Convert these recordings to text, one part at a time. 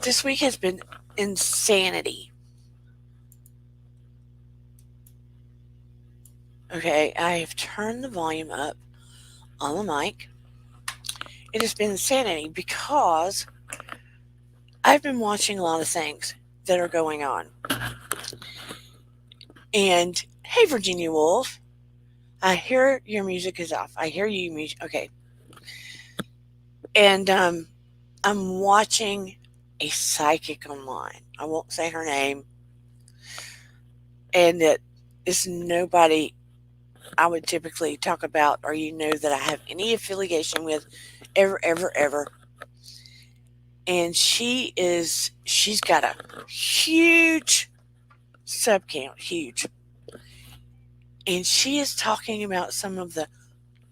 This week has been insanity. Okay, I have turned the volume up on the mic. It has been insanity because I've been watching a lot of things that are going on. And hey, Virginia Woolf, I hear your music is off. I hear you music. Okay. And I'm watching a psychic online. I won't say her name. And it is nobody I would typically talk about or that I have any affiliation with ever, ever, ever. And she's got a huge sub count, huge. And she is talking about some of the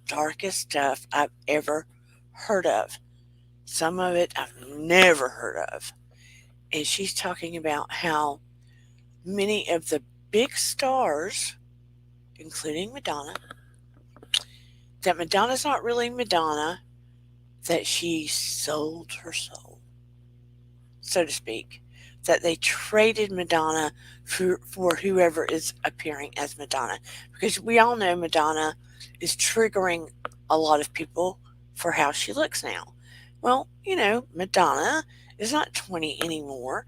darkest stuff I've ever heard of. Some of it I've never heard of. And she's talking about how many of the big stars, including Madonna, that Madonna's not really Madonna, that she sold her soul, so to speak, that they traded Madonna for whoever is appearing as Madonna. Because we all know Madonna is triggering a lot of people for how she looks now. Well, Madonna is not 20 anymore,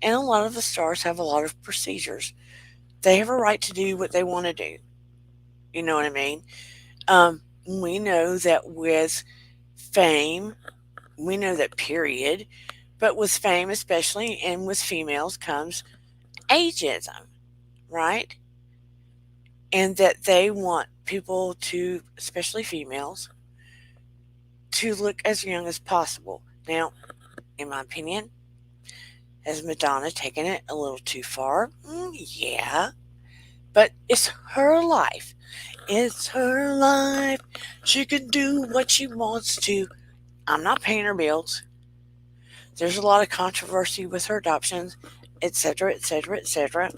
and a lot of the stars have a lot of procedures. They have a right to do what they want to do. You know what I mean? We know that with fame, we know that period, but with fame especially and with females comes ageism, right? And that they want people to, especially females, to look as young as possible. Now, in my opinion, has Madonna taken it a little too far? Yeah, but it's her life. It's her life. She can do what she wants to. I'm not paying her bills. There's a lot of controversy with her adoptions, etc., etc., etc.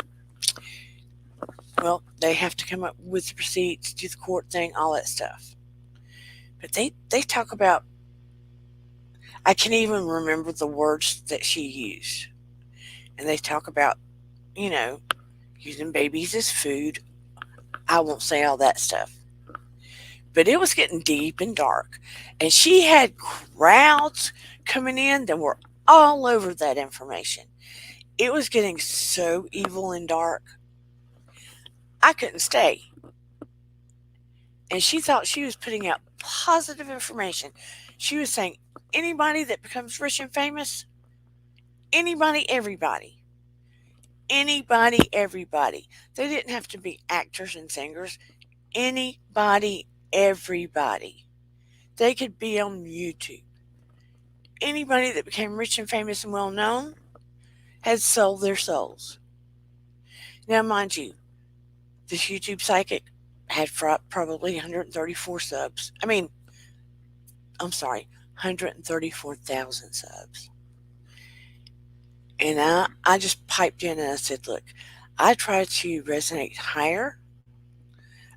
Well, they have to come up with the receipts, do the court thing, all that stuff. But they talk about, I can't even remember the words that she used. And they talk about, you know, using babies as food. I won't say all that stuff. But it was getting deep and dark. And she had crowds coming in that were all over that information. It was getting so evil and dark. I couldn't stay. And she thought she was putting out positive information. She was saying anybody that becomes rich and famous, anybody, everybody. Anybody, everybody. They didn't have to be actors and singers. Anybody, everybody. They could be on YouTube. Anybody that became rich and famous and well known had sold their souls. Now, mind you, this YouTube psychic had probably 134 subs. I'm sorry, 134,000 subs. And I just piped in and I said, look, I try to resonate higher.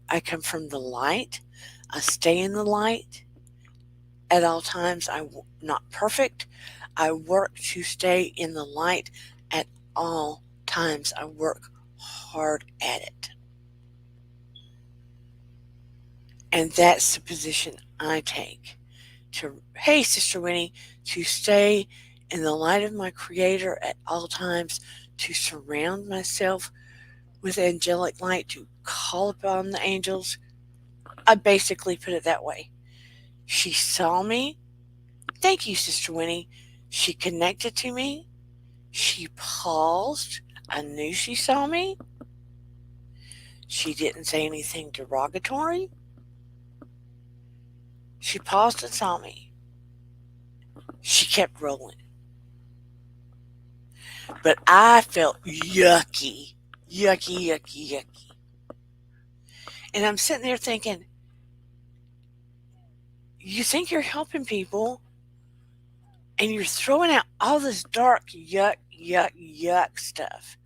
I come from the light. I stay in the light at all times. I'm not perfect. I work to stay in the light at all times. I work hard at it. And that's the position I take. Hey, Sister Winnie, to stay in the light of my Creator at all times, to surround myself with angelic light, to call upon the angels. I basically put it that way. She saw me. Thank you, Sister Winnie. She connected to me. She paused. I knew she saw me. She didn't say anything derogatory. She paused and saw me. She kept rolling. But I felt yucky. Yucky, yucky, yucky. And I'm sitting there thinking, you think you're helping people and you're throwing out all this dark yuck, yuck, yuck stuff.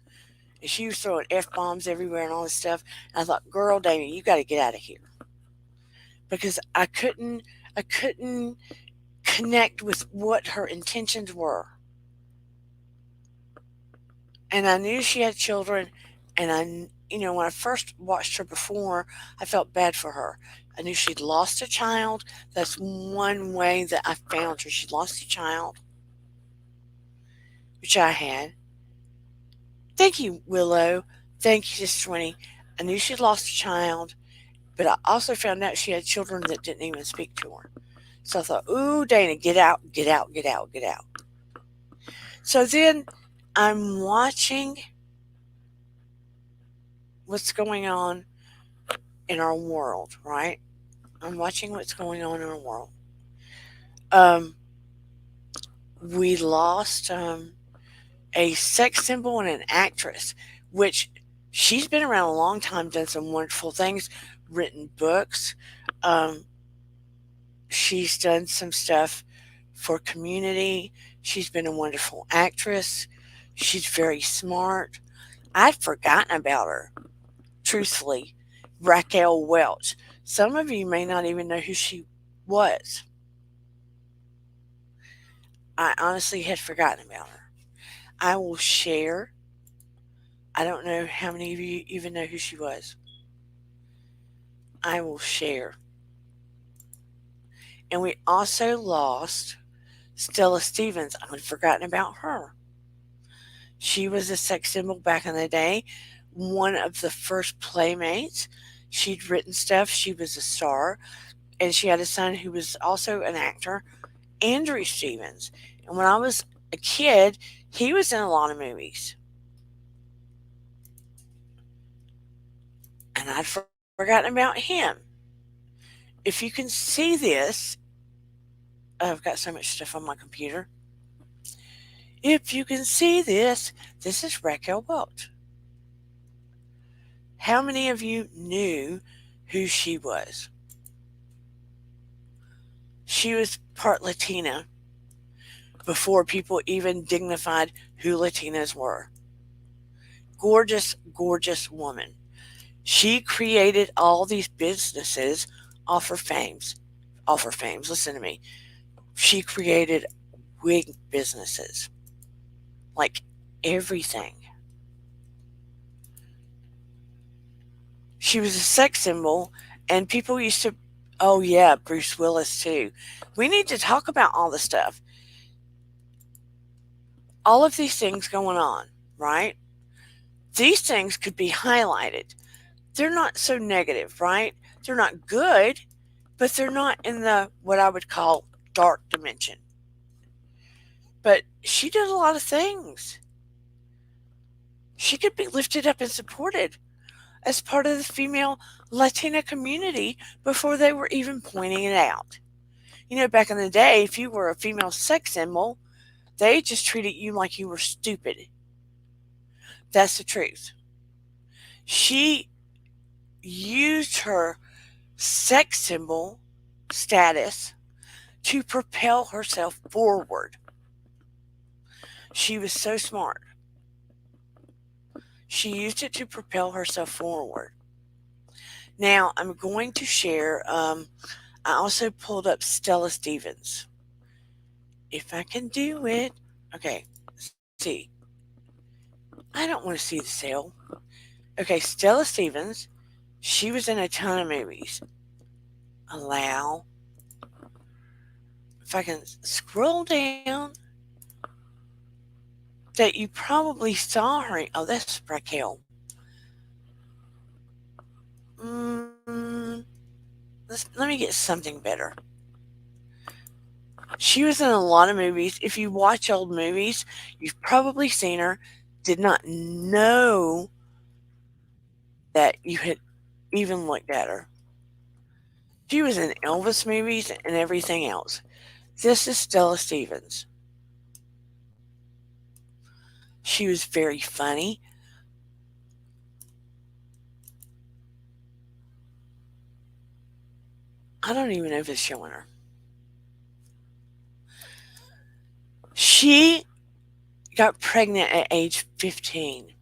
And she was throwing F bombs everywhere and all this stuff. And I thought, girl, Davy, you got to get out of here. Because I couldn't connect with what her intentions were. And I knew she had children, and when I first watched her before, I felt bad for her. I knew she'd lost a child. That's one way that I found her. She'd lost a child, which I had. Thank you, Willow. Thank you, Sister Winnie. I knew she'd lost a child, but I also found out she had children that didn't even speak to her. So I thought, ooh, Dana, get out, get out, get out, get out. So then I'm watching what's going on in our world, right? I'm watching what's going on in our world. Um, we lost a sex symbol and an actress, which she's been around a long time, done some wonderful things, written books. Um, she's done some stuff for community. She's been a wonderful actress. She's very smart. I'd forgotten about her, truthfully. Raquel Welch. Some of you may not even know who she was. I honestly had forgotten about her. I will share. I don't know how many of you even know who she was. I will share. And we also lost Stella Stevens. I'd forgotten about her. She was a sex symbol back in the day, one of the first playmates. She'd written stuff, she was a star, and she had a son who was also an actor, Andrew Stevens. And when I was a kid, he was in a lot of movies. And I'd forgotten about him. If you can see this, I've got so much stuff on my computer. If you can see this is Raquel Welch. How many of you knew who she was? She was part Latina before people even dignified who Latinas were. Gorgeous, gorgeous woman. She created all these businesses off her fames. Off her fames, listen to me. She created wig businesses. Like everything. She was a sex symbol, and people used to, oh yeah, Bruce Willis too. We need to talk about all the stuff. All of these things going on, right? These things could be highlighted. They're not so negative, right? They're not good, but they're not in the what I would call dark dimension. But she did a lot of things. She could be lifted up and supported as part of the female Latina community before they were even pointing it out. Back in the day, if you were a female sex symbol, they just treated you like you were stupid. That's the truth. She used her sex symbol status to propel herself forward. She was so smart. She used it to propel herself forward. Now, I'm going to share, I also pulled up Stella Stevens. If I can do it. Okay, see. I don't want to see the sale. Okay, Stella Stevens, she was in a ton of movies. Allow. If I can scroll down, that you probably saw her. Oh, that's Raquel. Mm, let me get something better. She was in a lot of movies. If you watch old movies, you've probably seen her. Did not know that you had even looked at her. She was in Elvis movies and everything else. This is Stella Stevens. She was very funny. I don't even know if it's showing her. She got pregnant at age 15,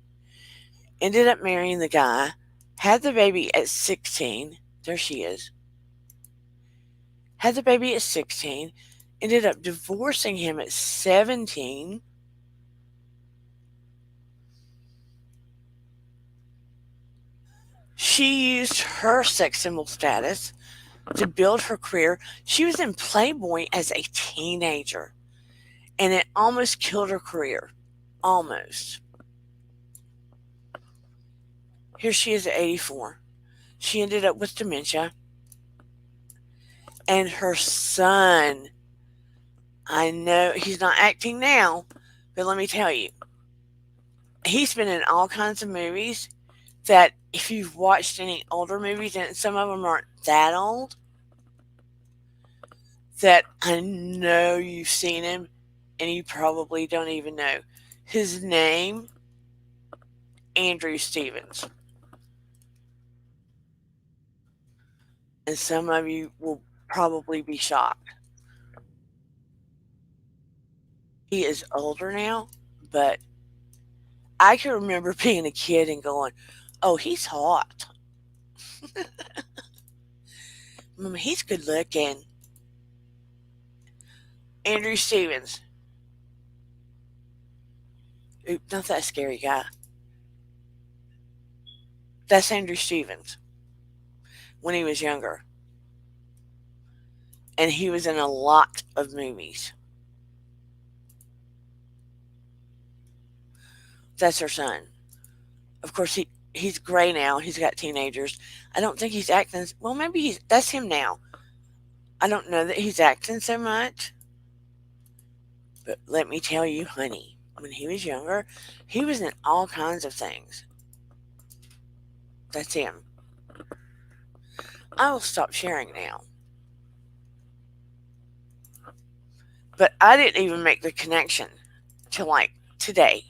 ended up marrying the guy, had the baby at 16. There she is. had the baby at 16, ended up divorcing him at 17. She used her sex symbol status to build her career. She was in Playboy as a teenager, and it almost killed her career. Almost. Here she is at 84. She ended up with dementia, and her son, I know he's not acting now, but let me tell you, he's been in all kinds of movies that if you've watched any older movies, and some of them aren't that old, that I know you've seen him and you probably don't even know. His name, Andrew Stevens. And some of you will probably be shocked. He is older now, but I can remember being a kid and going, oh, he's hot. He's good looking. Andrew Stevens. Oop, not that scary guy. That's Andrew Stevens when he was younger. And he was in a lot of movies. That's her son. Of course, he's gray now. He's got teenagers. I don't think he's acting. Well, maybe that's him now. I don't know that he's acting so much. But let me tell you, honey, when he was younger, he was in all kinds of things. That's him. I will stop sharing now. But I didn't even make the connection till like today.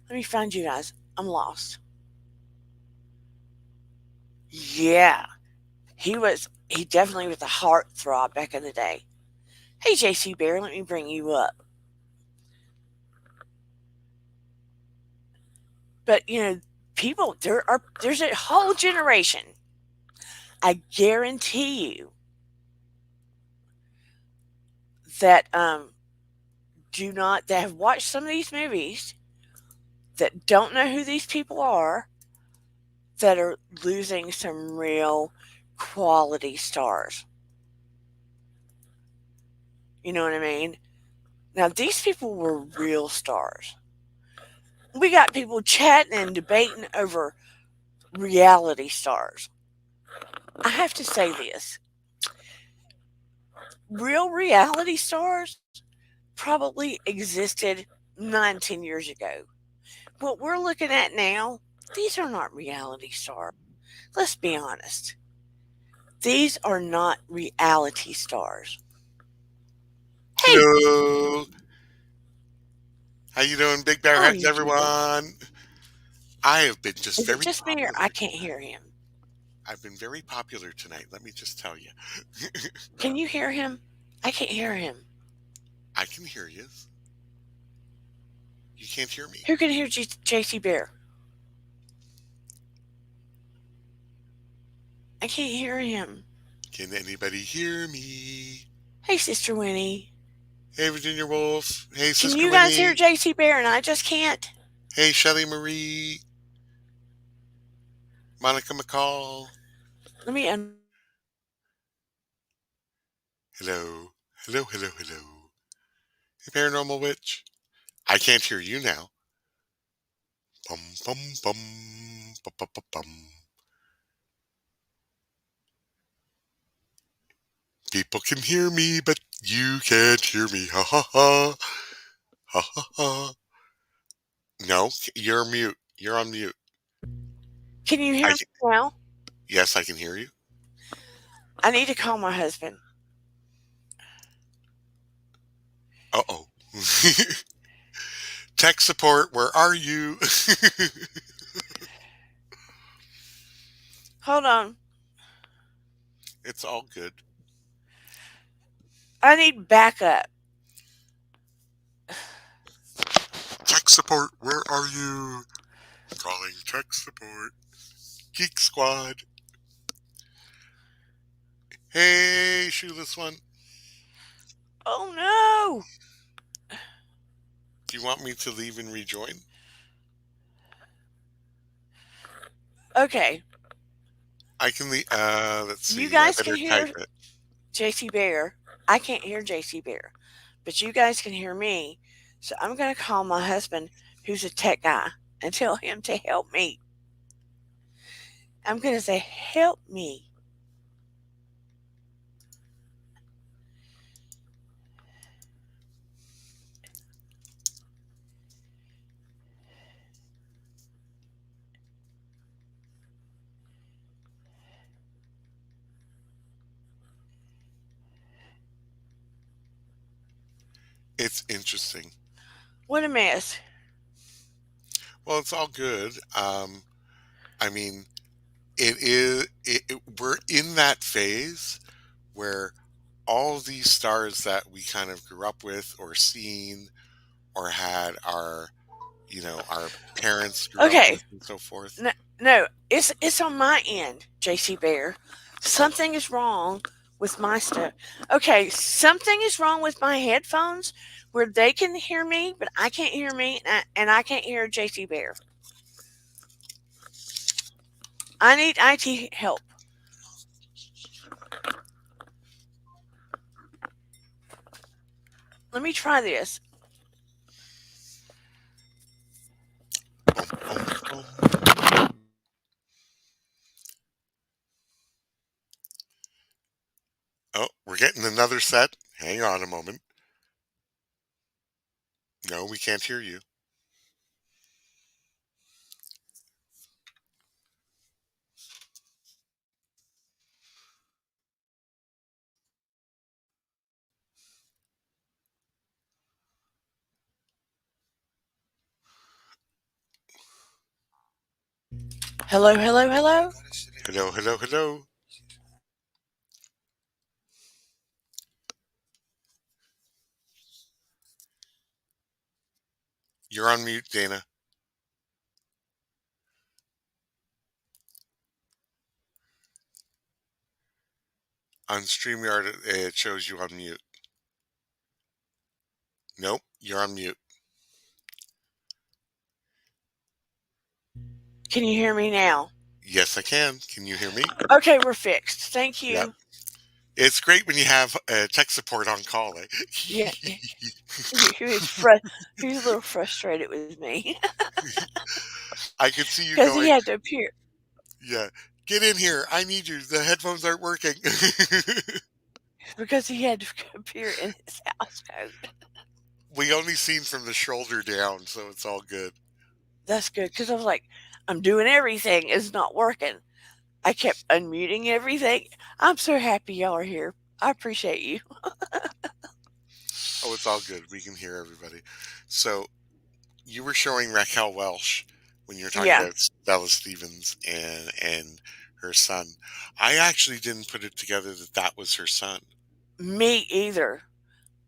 Let me find you guys. I'm lost. Yeah, he definitely was a heartthrob back in the day. Hey, JC Bear, let me bring you up. But people, there's a whole generation. I guarantee you that do not that have watched some of these movies that don't know who these people are, that are losing some real quality stars. You know what I mean? Now these people were real stars. We got people chatting and debating over reality stars. I have to say this. Real reality stars probably existed 19 years ago. What we're looking at now, these are not reality stars. Let's be honest. These are not reality stars. Hey, Hello. How you doing, Big Bear? how are How's you doing? everyone? I have been just Is it very just me or I popular. can't hear him? I've been very popular tonight, let me just tell you. Can you hear him? I can't hear him. I can hear you. You can't hear me. Who can hear JC Bear? I can't hear him. Can anybody hear me? Hey, Sister Winnie. Hey, Virginia Wolf. Hey, Can Sister you guys hear Winnie. JC Bear and I just can't? Hey, Shelly Marie. Monica McCall. Let me unmute him. Hello. Hello, hello, hello. Hey, Paranormal Witch. I can't hear you now. Bum, bum, bum. Bum, bum, bum, bum. People can hear me, but you can't hear me. Ha ha ha. Ha ha ha. No, you're mute. You're on mute. Can you I hear me can, now? yes, I can hear you. I need to call my husband. Uh oh. Tech support, where are you? Hold on. It's all good. I need backup. Tech support, where are you? Calling tech support. Geek Squad. Hey, shoeless one. Oh no! Do you want me to leave and rejoin? Okay, I can leave. Let's you see. I guys can better type hear it. JC Bear. I can't hear JC Bear, but you guys can hear me. So I'm going to call my husband, who's a tech guy, and tell him to help me. I'm going to say, help me. It's interesting. What a mess. Well, it's all good. I mean, it is. We're in that phase where all these stars that we kind of grew up with, or seen, or had our parents grew up Okay, with, and so forth. no, no, it's on my end, JC Bear. Oh, Something is wrong with my stuff. Okay, something is wrong with my headphones where they can hear me, but I can't hear me, and I can't hear JC Bear. I need IT help. Let me try this. boom, boom, boom. Oh, we're getting another set. Hang on a moment. No, we can't hear you. Hello, hello, hello. Hello, hello, hello. You're on mute, Dana. On StreamYard, it shows you on mute. Nope, you're on mute. Can you hear me now? Yes, I can. Can you hear me? Okay, we're fixed. Thank Yep. you. It's great when you have tech support on call. Eh? Yeah, he was a little frustrated with me I could see you because he going, had to appear yeah, get in here. I need you. The headphones aren't working. because he had to appear in his house coat. We only seen from the shoulder down, so it's all good. That's good because I was like, I'm doing everything. It's not working. I kept unmuting everything. I'm so happy y'all are here. I appreciate you. Oh, it's all good. We can hear everybody. So you were showing Raquel Welch when you were talking Yeah, about Stella Stevens and her son. I actually didn't put it together that that was her son. me either.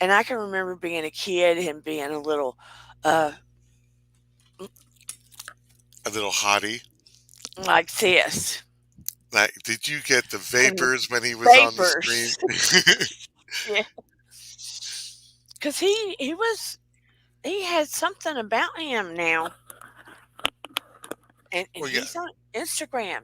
And I can remember being a kid, him being a little, uh, A little hottie. like this, Like, did you get the and the vapors when he was on the screen? vapors. Yeah, because he had something about him now, and Well, yeah. he's on Instagram.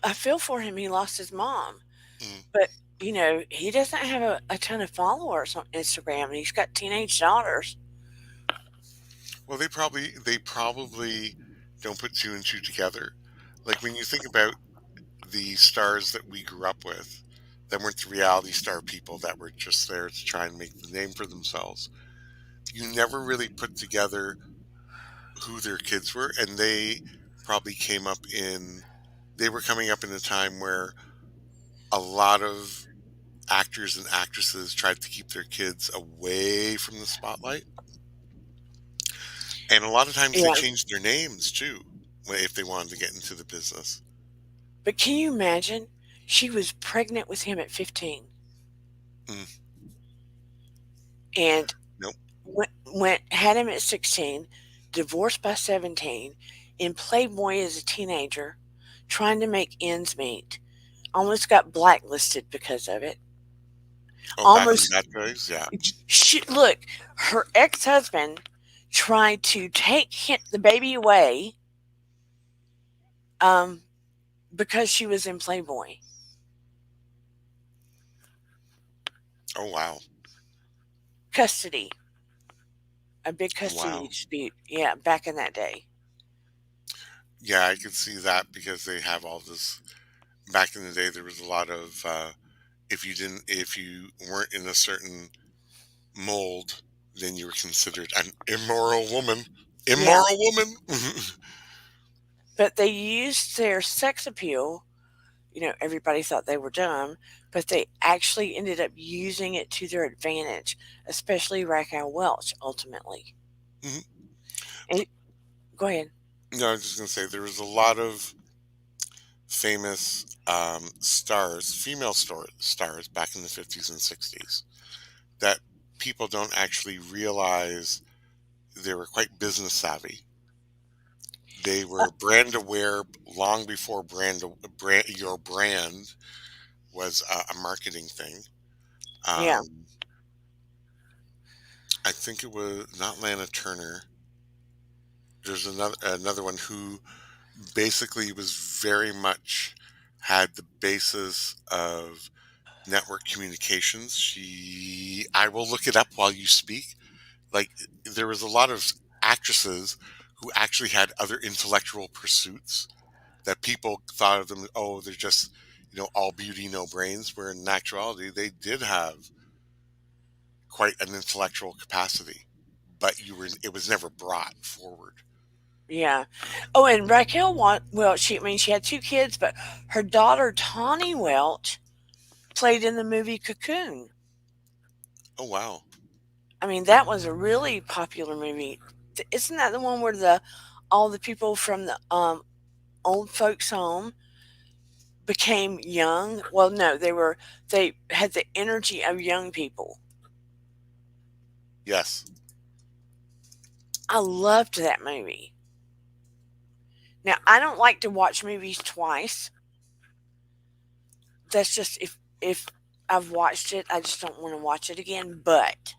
I feel for him. He lost his mom, Mm. but he doesn't have a ton of followers on Instagram, and he's got teenage daughters. Well, they probably don't put two and two together. Like when you think about the stars that we grew up with, that weren't the reality star people that were just there to try and make the name for themselves. You never really put together who their kids were, and probably came up in they were coming up in a time where a lot of actors and actresses tried to keep their kids away from the spotlight, and a lot of times they Yeah, changed their names too if they wanted to get into the business. but can you imagine? She was pregnant with him at 15, Mm, and nope. went had him at 16, divorced by 17, in Playboy as a teenager, trying to make ends meet. Almost got blacklisted because of it. Oh, back in Almost, that days, yeah. look, her ex husband tried to take the baby away um, because she was in Playboy. Oh, wow. Custody, a big Wow. custody dispute. Yeah, back in that day. Yeah, I could see that because they have all this. Back in the day, there was a lot of if you weren't in a certain mold, then you were considered an immoral woman. Yeah, Immoral woman. but they used their sex appeal. Everybody thought they were dumb, but they actually ended up using it to their advantage, especially Raquel Welch ultimately. Mhm. And go ahead. No, I was just gonna say there was a lot of famous stars, stars back in the 50s and 60s that people don't actually realize they were quite business savvy. They Uh, were brand aware long before your brand was a marketing thing. yeah, Um, I think it was not Lana Turner. There's another one who basically was very much had the basis of network communications. I will look it up while you speak. Like there was a lot of actresses who actually had other intellectual pursuits that people thought of them. Oh, they're just all beauty, no brains. Where in actuality, they did have quite an intellectual capacity, but it was never brought forward. yeah. Oh, and Raquel well, she had two kids, but her daughter Tawny Welch played in the movie Cocoon. Oh wow, I mean, that was a really popular movie. Isn't that the one where the all the people from the old folks home became young? Well, no, they had the energy of young people. yes, I loved that movie. Now, I don't like to watch movies twice. That's just if I've watched it, I just don't want to watch it again, but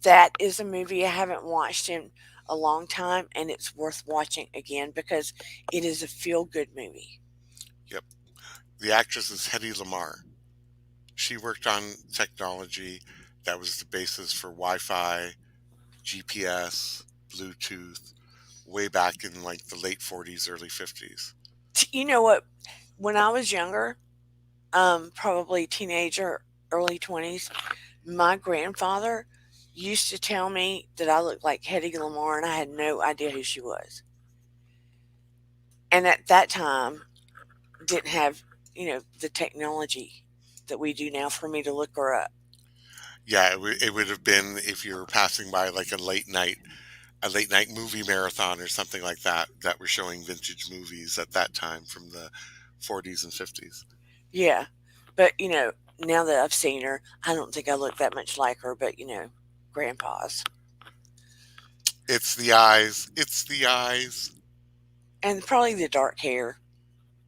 that is a movie I haven't watched in a long time and it's worth watching again because it is a feel good movie. yep. The actress is Hedy Lamarr. She worked on technology that was the basis for Wi-Fi, GPS, Bluetooth, way back in like the late 40s, early 50s. You know what? When I was younger, probably teenager, early 20s, my grandfather used to tell me that I looked like Hedy Lamarr and I had no idea who she was. And at that time, didn't have, the technology that we do now for me to look her up. Yeah, it would have been if you were passing by like a late night movie marathon or something like that that were showing vintage movies at that time from the 40s and 50s. Yeah. But, now that I've seen her, I don't think I look that much like her, but, grandpa's. It's the eyes. It's the eyes. And probably the dark hair.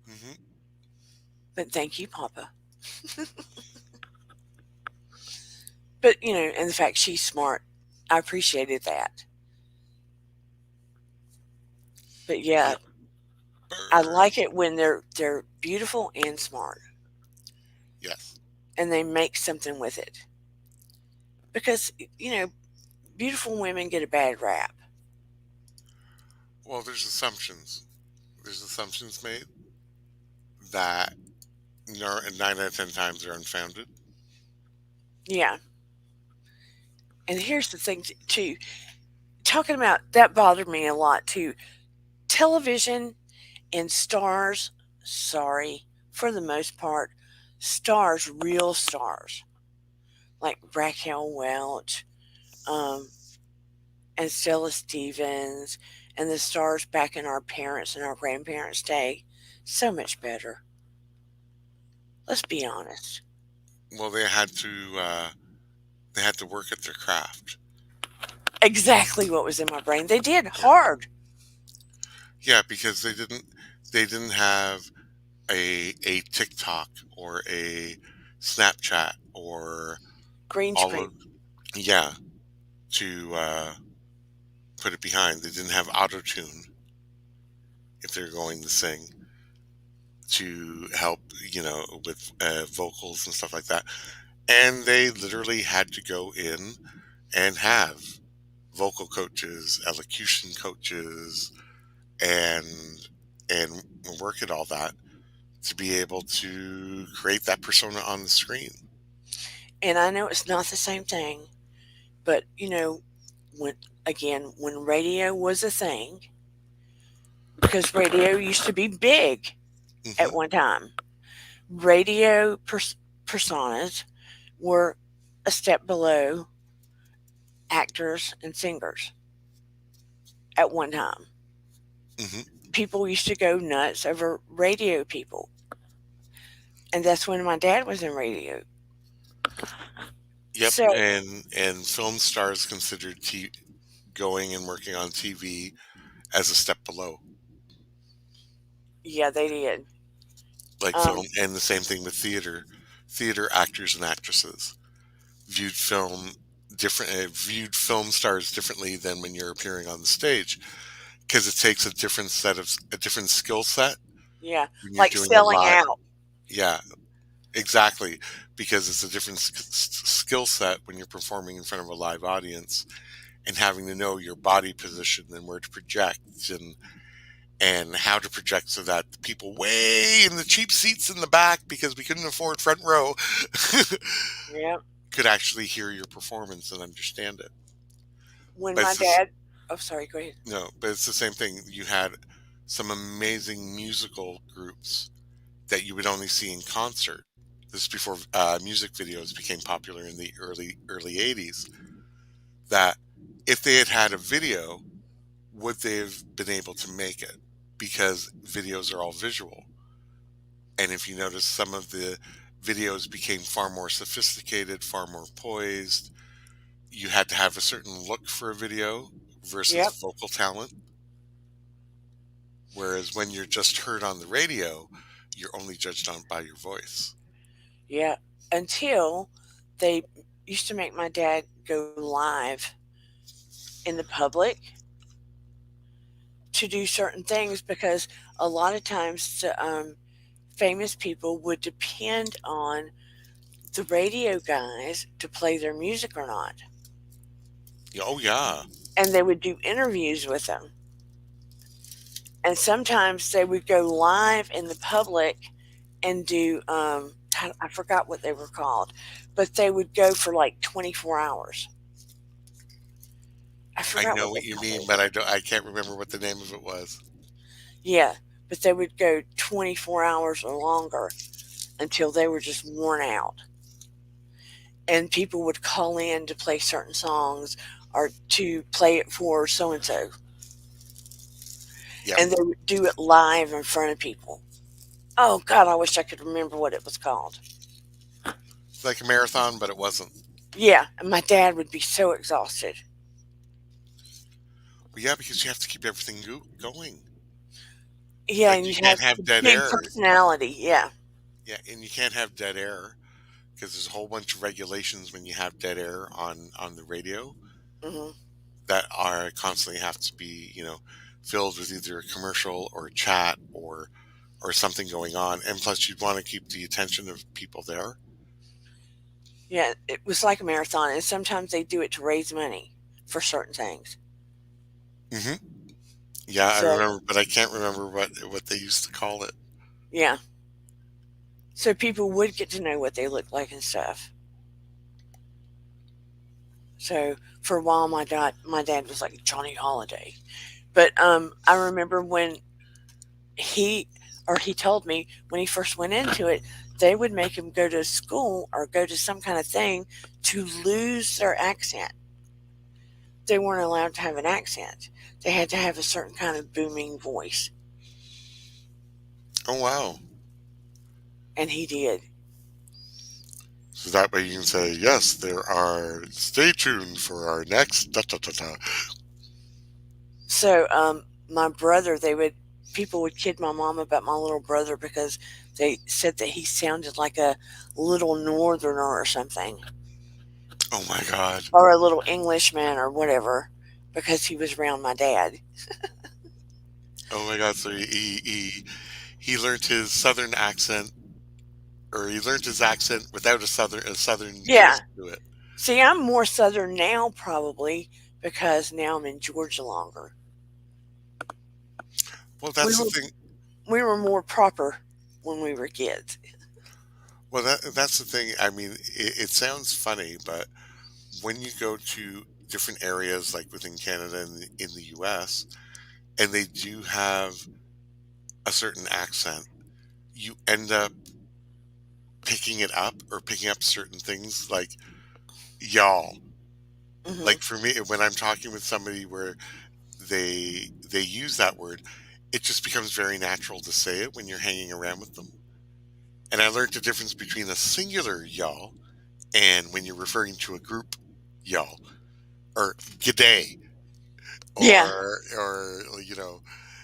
Hmm. But thank you, Papa. But, and the fact she's smart, I appreciated that. But yeah, Yep. I like Burn. it when they're beautiful and smart Yes. and they make something with it. Because, beautiful women get a bad rap. Well, there's assumptions. There's assumptions made that 9 out of 10 times are unfounded. Yeah. And here's the thing, too. Talking about that bothered me a lot, too. Television and stars, sorry, for the most part, stars, real stars, like Raquel Welch, um, and Stella Stevens, and the stars back in our parents' and our grandparents' day, so much better. Let's be honest. Well, they had to work at their craft. Exactly what was in my brain. They did Yeah. hard. Yeah, because they didn't have a TikTok or a Snapchat or Green all screen. of, yeah, to put it behind. They didn't have auto tune if they're going to sing to help, with vocals and stuff like that. And they literally had to go in and have vocal coaches, elocution coaches, and and work at all that to be able to create that persona on the screen. And I know it's not the same thing, but when when radio was a thing, because radio used to be big at Hmm. one time, radio personas were a step below actors and singers at one time. Hmm. People used to go nuts over radio people, and that's when my dad was in radio. Yep, So and film stars considered going and working on TV as a step below, yeah, they did. like Um, film, and the same thing with theater actors and actresses viewed viewed film stars differently than when you're appearing on the stage, because it takes a different skill set yeah, when you're like doing a selling live. out. Yeah, exactly, because it's a different skill set when you're performing in front of a live audience and having to know your body position and where to project, and how to project so that the people way in the cheap seats in the back, because we couldn't afford front row, Yeah. could actually hear your performance and understand it. When But my it's this, dad, oh, sorry, go ahead. no, but it's the same thing. You had some amazing musical groups that you would only see in concert. This is before music videos became popular in the early 80s. That if they had had a video, would they have been able to make it? Because videos are all visual. And if you notice, some of the videos became far more sophisticated, far more poised. You had to have a certain look for a video versus Yep. vocal talent. Whereas when you're just heard on the radio, you're only judged on by your voice. Yeah. Until they used to make my dad go live in the public to do certain things because a lot of times famous people would depend on the radio guys to play their music or not. Yeah, oh yeah, And they would do interviews with them. And sometimes they would go live in the public and do, I forgot what they were called, but they would go for like 24 hours. I I forgot know what they what you called mean, it. but I can't remember what the name of it was. Yeah, but they would go 24 hours or longer until they were just worn out. And people would call in to play certain songs or to play it for so and so. Yep, And they would do it live in front of people. Oh, God, I wish I could remember what it was called. it's like a marathon, but it wasn't. Yeah, and my dad would be so exhausted. Well, yeah, because you have to keep everything going. Yeah, Like and you you can't have have the dead big air. personality. Yeah. Yeah, and you can't have dead air because there's a whole bunch of regulations when you have dead air on the radio Hmm. that are constantly have to be, filled with either a commercial or a chat or something going on. And plus, you'd want to keep the attention of people there. Yeah, it was like a marathon, and sometimes they do it to raise money for certain things. Hmm. Yeah, I So, remember, but I can't remember what they used to call it. yeah. So people would get to know what they look like and stuff. So for a while, my dad was like Johnny Holiday. But I remember when he he told me when he first went into it, they would make him go to school or go to some kind of thing to lose their accent. They weren't allowed to have an accent. They had to have a certain kind of booming voice, Oh wow! and he did. So that way you can say yes. There are. Stay tuned for our next. Da, da, da, da. So my brother, they would people would kid my mom about my little brother because they said that he sounded like a little northerner or something, Oh my God. or a little Englishman or whatever, because he was around my dad. Oh my God. So he learned his southern accent, or he learned his accent without a southern Yeah. twist to it. See, I'm more southern now probably because now I'm in Georgia longer. Well, We that's the were thing. we were more proper when we were kids. Well, that's the thing. I mean, it sounds funny, but when you go to different areas like within Canada and in the US, and they do have a certain accent, you end up picking it up or picking up certain things like y'all. Hmm. Like for me, when I'm talking with somebody where they use that word, it just becomes very natural to say it when you're hanging around with them. And I learned the difference between a singular y'all and when you're referring to a group y'all, or g'day, Yeah. or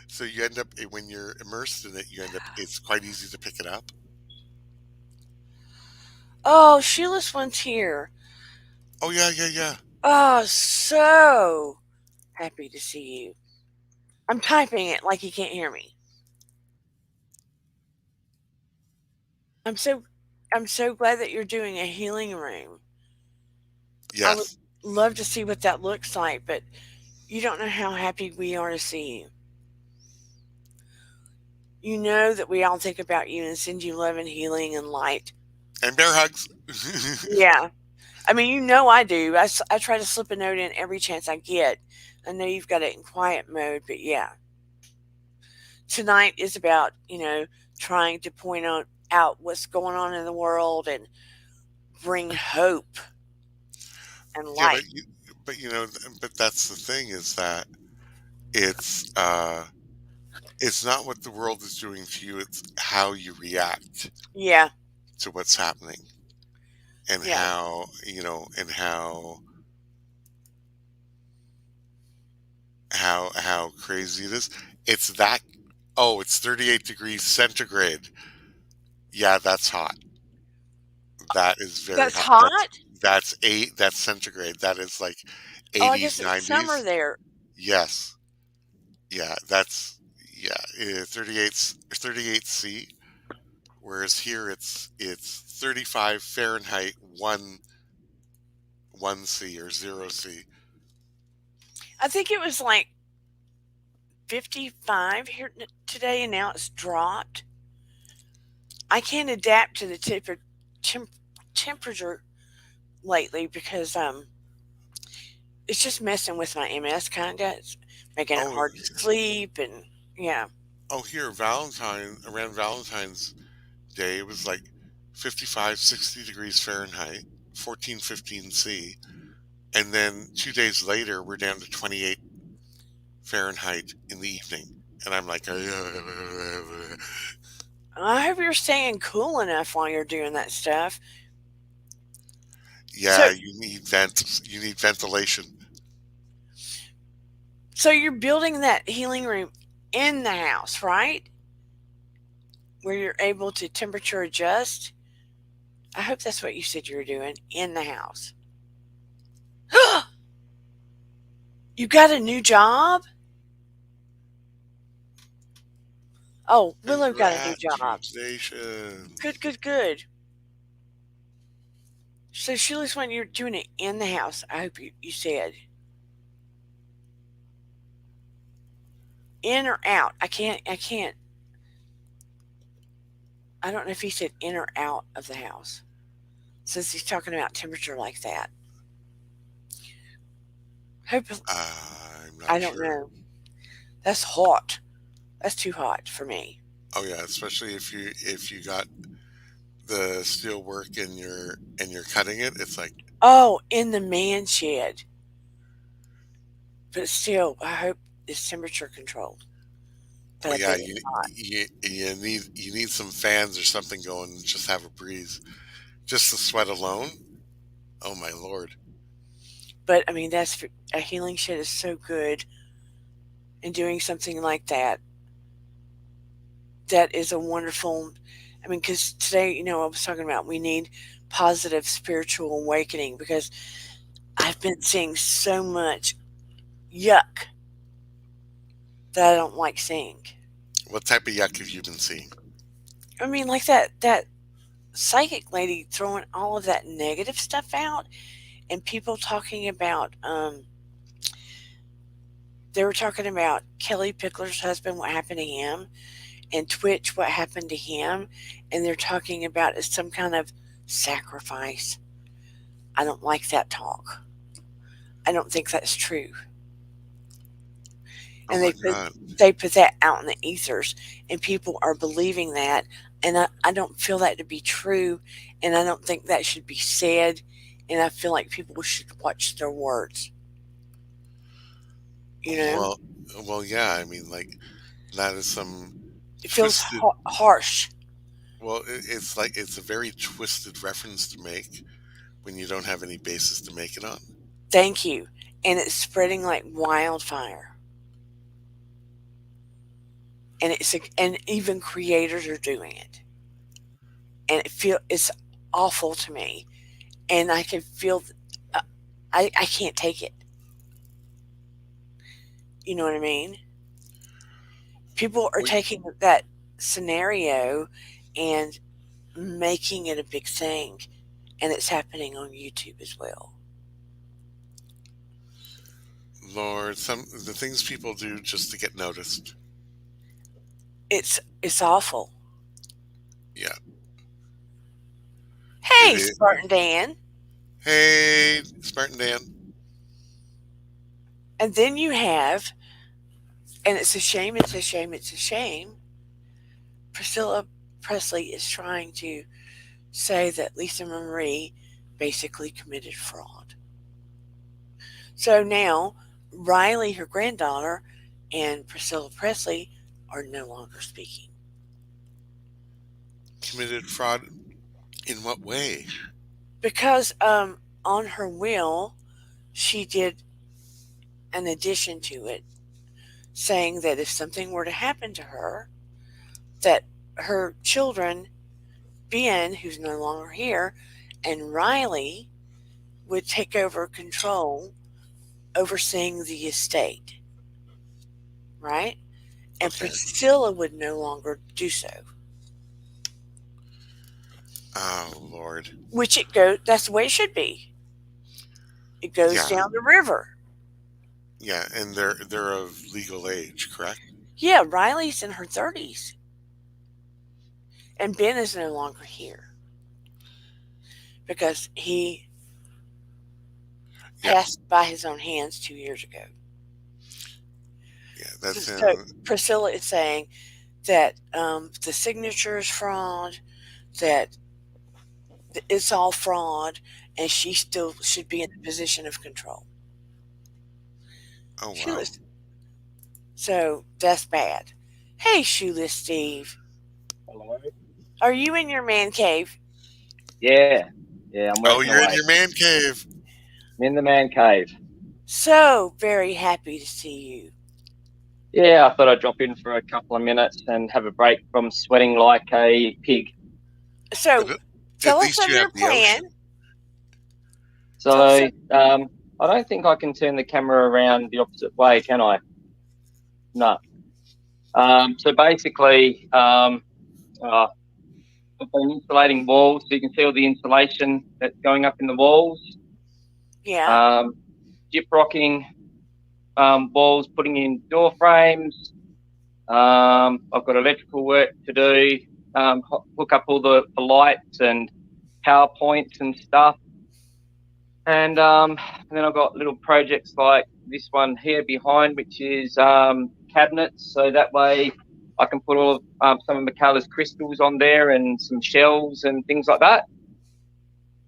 so you end up, when you're immersed in it, it's quite easy to pick it up. Oh, Sheila's one's here. Oh yeah, yeah, yeah. Oh, so happy to see you. I'm typing it like you can't hear me. I'm so I'm so glad that you're doing a healing room. I would Yes. love to see what that looks like, but you don't know how happy we are to see you. You know that we all think about you and send you love and healing and light. And bear hugs. Yeah. I mean, you know I do. I try to slip a note in every chance I get. I know you've got it in quiet mode, but yeah. Tonight is about, trying to out what's going on in the world and bring hope and Yeah, light. but that's the thing, is that it's uh it's not what the world is doing to you, it's how you react Yeah. to what's happening, and Yeah. how crazy it is. It's that. Oh, it's 38 degrees centigrade. Yeah, that's hot. That is very That's hot. That's hot. that's eight. That's centigrade. That is like Oh, I 80s, guess it's summer 90s. there. Yes. Yeah, that's yeah. 38 C. Whereas here it's 35 Fahrenheit, one C or 0 C. I think it was like 55 here today, and now it's dropped. I can't adapt to the temp- temperature lately because it's just messing with my MS kind of. It's making it Oh, hard to sleep and yeah. here around Valentine's Day, it was like 55, 60 degrees Fahrenheit, 14, 15 C. And then 2 days later, we're down to 28 Fahrenheit in the evening. And I'm like, I hope you're staying cool enough while you're doing that stuff. So, yeah, you need ventilation. so you're building that healing room in the house, right? Where you're able to temperature adjust. I hope that's what you said you were doing in the house. You got a new job? Oh, Willow got a new job. Congratulations. Good, good, good. So Sheila's when you're doing it in the house. I hope you said in or out. I can't. I don't know if he said in or out of the house since he's talking about temperature like that. Hope I'm I not don't sure. know. That's hot. That's too hot for me. Oh yeah, especially if you got the steel work and you're cutting it, it's like, Oh, in the man shed. But still, I hope it's temperature controlled. But well, I yeah, bet it's not. you need some fans or something going and just have a breeze. Just the sweat alone. Oh my lord. But I mean, that's a healing shed is so good. and doing something like that, that is a wonderful. I mean, because today, I was talking about we need positive spiritual awakening because I've been seeing so much yuck that I don't like seeing. What type of yuck have you been seeing? I mean, like that psychic lady throwing all of that negative stuff out, and people talking about they were talking about Kelly Pickler's husband, what happened to him, and Twitch, what happened to him, and they're talking about it's some kind of sacrifice. I don't like that talk. I don't think that's true. Oh And my God. they put that out in the ethers, and people are believing that, and I don't feel that to be true, and I don't think that should be said, and I feel like people should watch their words. You know, Well, well, yeah. I mean, like that is some it feels twisted. harsh. Well, it's like it's a very twisted reference to make when you don't have any basis to make it on. Thank you, and it's spreading like wildfire, and and even creators are doing it, and it's awful to me, and I can feel. Uh, I can't take it. You know what I mean? People are Well, taking that scenario and making it a big thing, and it's happening on YouTube as well. Lord, some the things people do just to get noticed. It's awful. Yeah, it Hey, is. Spartan Dan, Hey, Spartan Dan. and then you have, and it's a shame, it's a shame, it's a shame. Priscilla Presley is trying to say that Lisa Marie basically committed fraud. So now Riley, her granddaughter, and Priscilla Presley are no longer speaking Committed fraud in what way? because on her will she did an addition to it saying that if something were to happen to her, that her children, Ben, who's no longer here, and Riley would take over control overseeing the estate, right? And Okay. Priscilla would no longer do so. Oh Lord. Which it goes that's the way it should be. It goes Yeah, down the river. yeah, and they're of legal age, correct? Yeah, Riley's in her 30s and Ben is no longer here because he Yeah, passed by his own hands 2 years ago. yeah. So, That's so Priscilla is saying that the signature is fraud, that it's all fraud, and she still should be in a position of control. oh wow. Shoeless. So that's bad. Hey, Shoeless Steve, Hello. are you in your man cave? Yeah, yeah, I'm Oh, working you're in away. your man cave. I'm in the man cave. So very happy to see you. Yeah, I thought I'd drop in for a couple of minutes and have a break from sweating like a pig. So But at tell us least of you have your the plan. ocean. So, Tell us of, I don't think I can turn the camera around the opposite way, can I? No. So basically, I've been insulating walls, so you can see all the insulation that's going up in the walls. yeah, Um, Gyprocking walls, putting in door frames. I've got electrical work to do, hook up all the lights and power points and stuff. And then I've got little projects like this one here behind, which is cabinets. So that way I can put all of some of Michaela's crystals on there and some shells and things like that.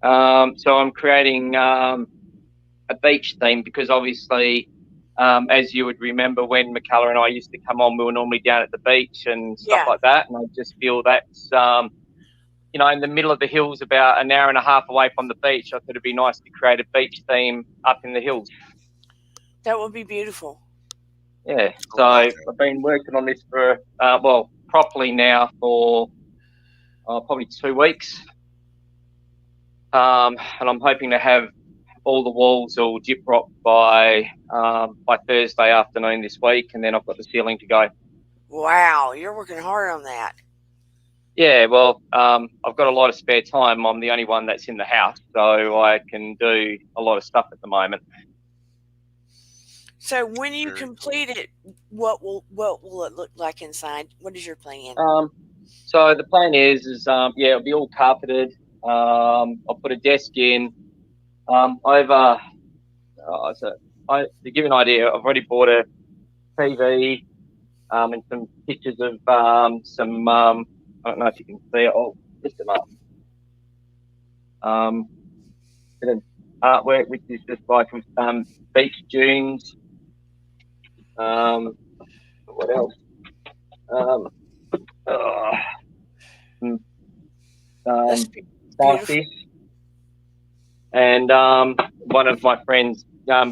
So I'm creating a beach theme because obviously, as you would remember, when Michaela and I used to come on, we were normally down at the beach and stuff yeah, like that. And I just feel that's, in the middle of the hills, about an hour and a half away from the beach. I thought it'd be nice to create a beach theme up in the hills. that would be beautiful. Yeah. So Oh, wow. I've been working on this for properly now for probably 2 weeks. And I'm hoping to have all the walls all gyp rock by Thursday afternoon this week, and then I've got the ceiling to go. Wow, you're working hard on that. Yeah, well, I've got a lot of spare time. I'm the only one that's in the house, so I can do a lot of stuff at the moment. So when you Very cool. complete it, what will it look like inside? What is your plan? Um, so the plan is it'll be all carpeted. I'll put a desk in. Over. So to give you an idea, I've already bought a TV and some pictures of some. I don't know if you can see it. Oh, just them up. Bit of artwork, which is just like beach dunes. Um, what else? Um, uh, some, That's um, beautiful. starfish. And one of my friends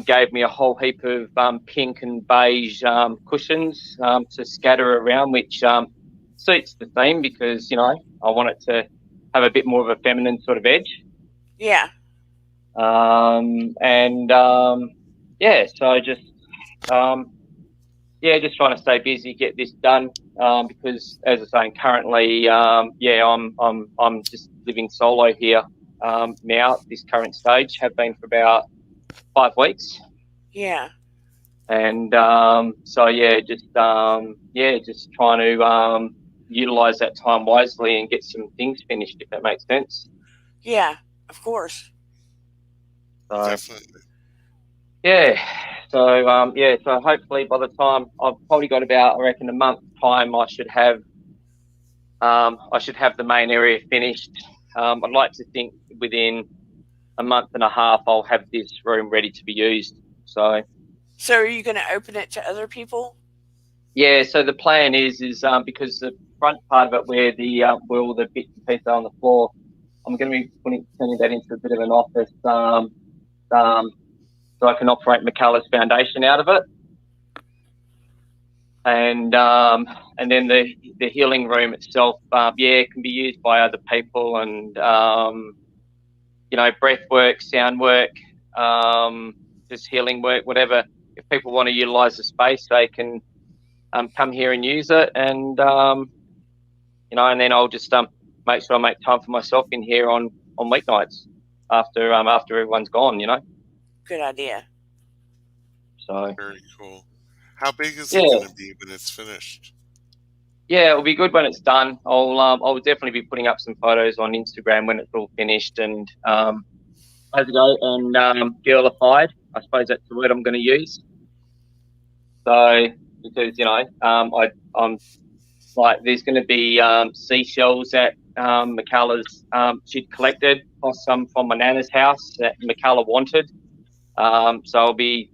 gave me a whole heap of pink and beige cushions to scatter around, which suits the theme because I want it to have a bit more of a feminine sort of edge. Yeah, And so um, just trying to stay busy, get this done. Because as I was saying, currently, I'm just living solo here now at this current stage. Have been for about 5 weeks, yeah, and just trying to utilize that time wisely and get some things finished, if that makes sense. yeah. Of course. So Definitely. yeah, so hopefully by the time I've probably got about, I reckon, a month's time, I should have the main area finished. I'd like to think within a month and a half I'll have this room ready to be used. So So are you going to open it to other people? yeah, so the plan is because the front part of it where all the bits and pieces are on the floor, I'm going to be turning that into a bit of an office, um, so I can operate McCullough's foundation out of it, and then the healing room itself, it can be used by other people, and breath work, sound work, just healing work, whatever. If people want to utilize the space, they can come here and use it, and then I'll just make sure I make time for myself in here on weeknights after everyone's gone. Good idea. So Very cool. How big is it yeah, going to be when it's finished? yeah, it'll be good when it's done. I'll definitely be putting up some photos on Instagram when it's all finished and as I go and girlified. I suppose that's the word I'm going to use. So because I'm like there's going to be seashells that McCullough's she'd collected, plus some from my nana's house that McCullough wanted. So I'll be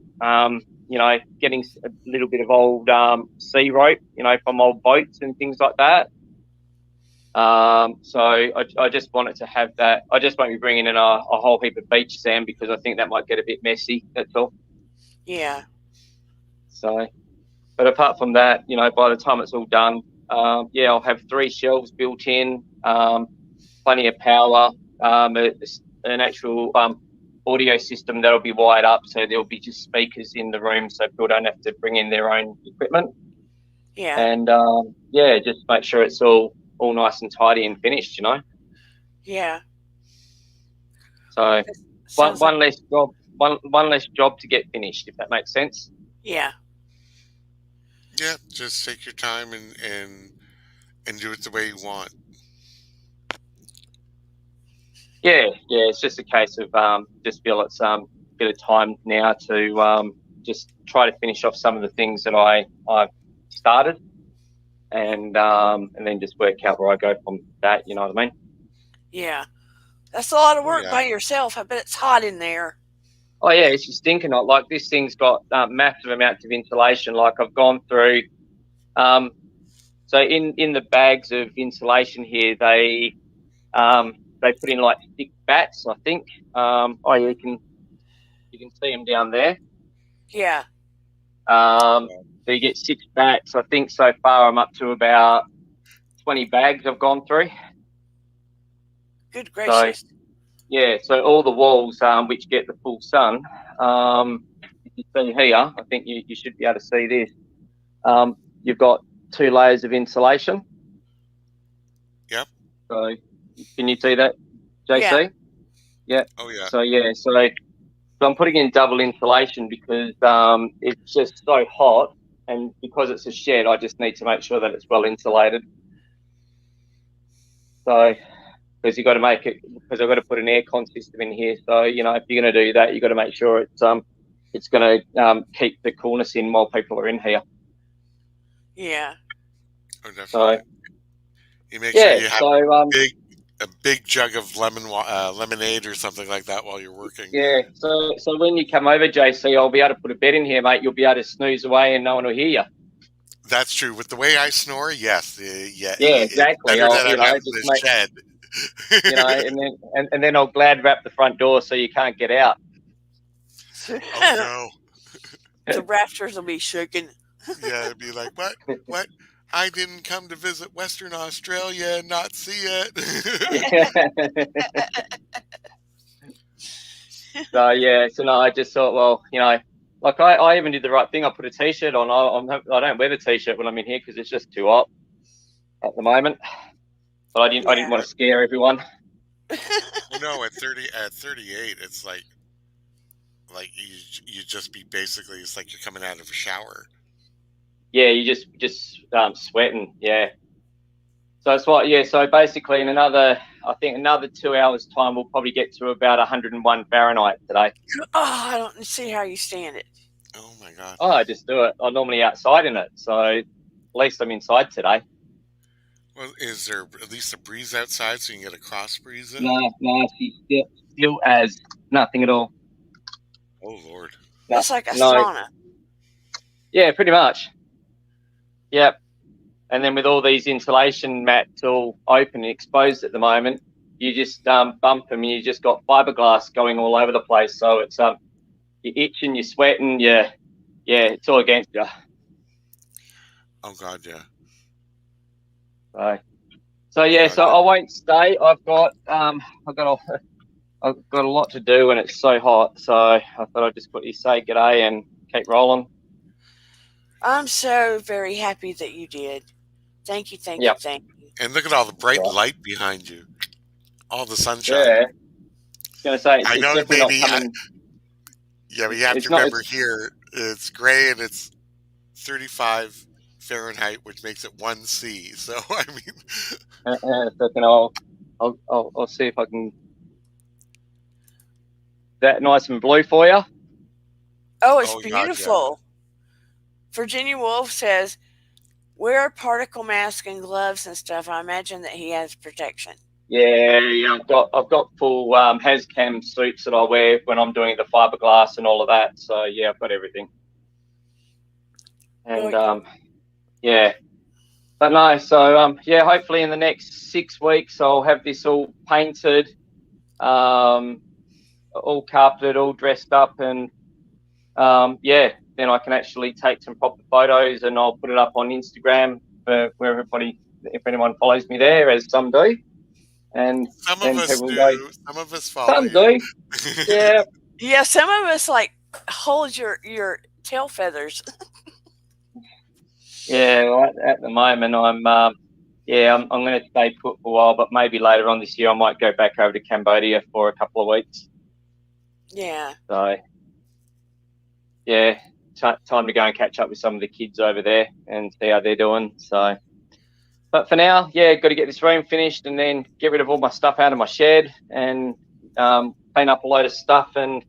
getting a little bit of old sea rope, from old boats and things like that. So I just wanted to have that. I just won't be bringing in a whole heap of beach sand because I think that might get a bit messy. That's all. Yeah, So, but apart from that, by the time it's all done, I'll have 3 shelves built in, plenty of power, an actual audio system that'll be wired up, so there'll be just speakers in the room, so people don't have to bring in their own equipment. yeah, And just make sure it's all nice and tidy and finished. yeah. So That one sounds like, one less job, one less job to get finished, if that makes sense. yeah, Yeah, just take your time and do it the way you want. Yeah, it's just a case of just feel it's bit of time now to just try to finish off some of the things that I've started, and then just work out where I go from that. You know what I mean? yeah. That's a lot of Oh work yeah. by yourself. I bet it's hot in there. Oh yeah, it's just stinking hot. Like this thing's got massive amounts of insulation. Like I've gone through. Um, so in the bags of insulation here, they put in like thick bats. I think. You can see them down there. Yeah, Um, So you get 6 bats. I think so far I'm up to about 20 bags I've gone through. Good So gracious. yeah, so all the walls which get the full sun. If you see here, I think you should be able to see this. You've got 2 layers of insulation. Yep. So can you see that, Yeah. JC? Yeah. Oh yeah. So I'm putting in double insulation because it's just so hot, and because it's a shed, I just need to make sure that it's well insulated. So because you've got to make it, because I've got to put an aircon system in here. So if you're going to do that, you've got to make sure it's going to keep the coolness in while people are in here. Yeah. Oh, So definitely. You make sure yeah, you have so a big jug of lemonade or something like that while you're working. yeah, so when you come over, JC, I'll be able to put a bed in here, mate. You'll be able to snooze away, and no one will hear you. That's true. With the way I snore, yes, yeah, Yeah, it's exactly. better I'll that I'm out in just the make shed. and then I'll glad wrap the front door so you can't get out. Oh no. The rafters will be shaking. Yeah, it'd be like, what? What? I didn't come to visit Western Australia and not see it. So yeah, so no, I just thought, well, like I even did the right thing. I put a t-shirt on. I don't wear the t-shirt when I'm in here because it's just too hot at the moment. But I didn't Yeah. want to scare everyone. Well, no, at 38, it's like you just be basically, it's like you're coming out of a shower. Yeah, you just sweating. Yeah. So it's what. Yeah. So basically, I think another 2 hours time, we'll probably get to about 101 Fahrenheit today. Oh, I don't see how you stand it. Oh my god. Oh, I just do it. I'm normally outside in it, so at least I'm inside today. Well, is there at least a breeze outside so you can get a cross breeze in? No, she's still as nothing at all. Oh lord. No, It's like a no, sauna. yeah, pretty much. Yep. And then with all these insulation mats all open and exposed at the moment, you just bump them, and you just got fiberglass going all over the place. So it's you're itching, you're sweating, yeah, it's all against you. Oh god, yeah. So, Oh yeah, god, so yeah. I won't stay. I've got a lot to do, and it's so hot. So I thought I'd just quickly say g'day and keep rolling. I'm so very happy that you did. Thank you, thank you, Yep. thank you. And look at all the That's bright right. light behind you. All the sunshine. Yeah. I was gonna say I it's know, definitely not maybe. coming. Yeah, but you have It's to not. remember It's here it's gray and it's 35 Fahrenheit, which makes it 1 C. So I mean, a second. I'll see if I can that nice and blue for you. Oh, it's oh god, yeah. beautiful. Virginia Woolf says, wear a particle mask and gloves and stuff. I imagine that he has protection. Yeah. I've got full Hazcam suits that I wear when I'm doing the fiberglass and all of that. So yeah, I've got everything. And Well, yeah, but no. So yeah, hopefully in the next 6 weeks I'll have this all painted, all carpeted, all dressed up, and yeah, then I can actually take some proper photos and I'll put it up on Instagram for where everybody, if anyone follows me there, as some do, and Some of then us people can go, do. Some of us follow some you. do, yeah, yeah, some of us like hold your tail feathers. yeah. Well, at the moment, I'm going to stay put for a while, but maybe later on this year I might go back over to Cambodia for a couple of weeks. Yeah. So yeah, time to go and catch up with some of the kids over there and see how they're doing. So. But for now, yeah, got to get this room finished and then get rid of all my stuff out of my shed and clean up a load of stuff and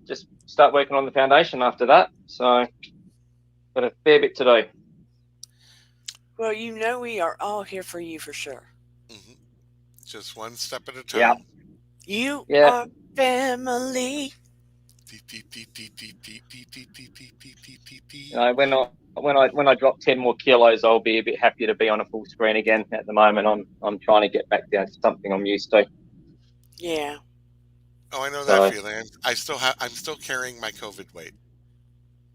just start working on the foundation after that. So got a fair bit to do. Well, we are all here for you for sure. hmm Just one step at a Yeah, time. You yeah. are family. When I drop 10 more kilos, I'll be a bit happier to be on a full screen again. At the moment, I'm trying to get back down to something I'm used to. Yeah. Oh, I know that So feeling. I'm still carrying my COVID weight.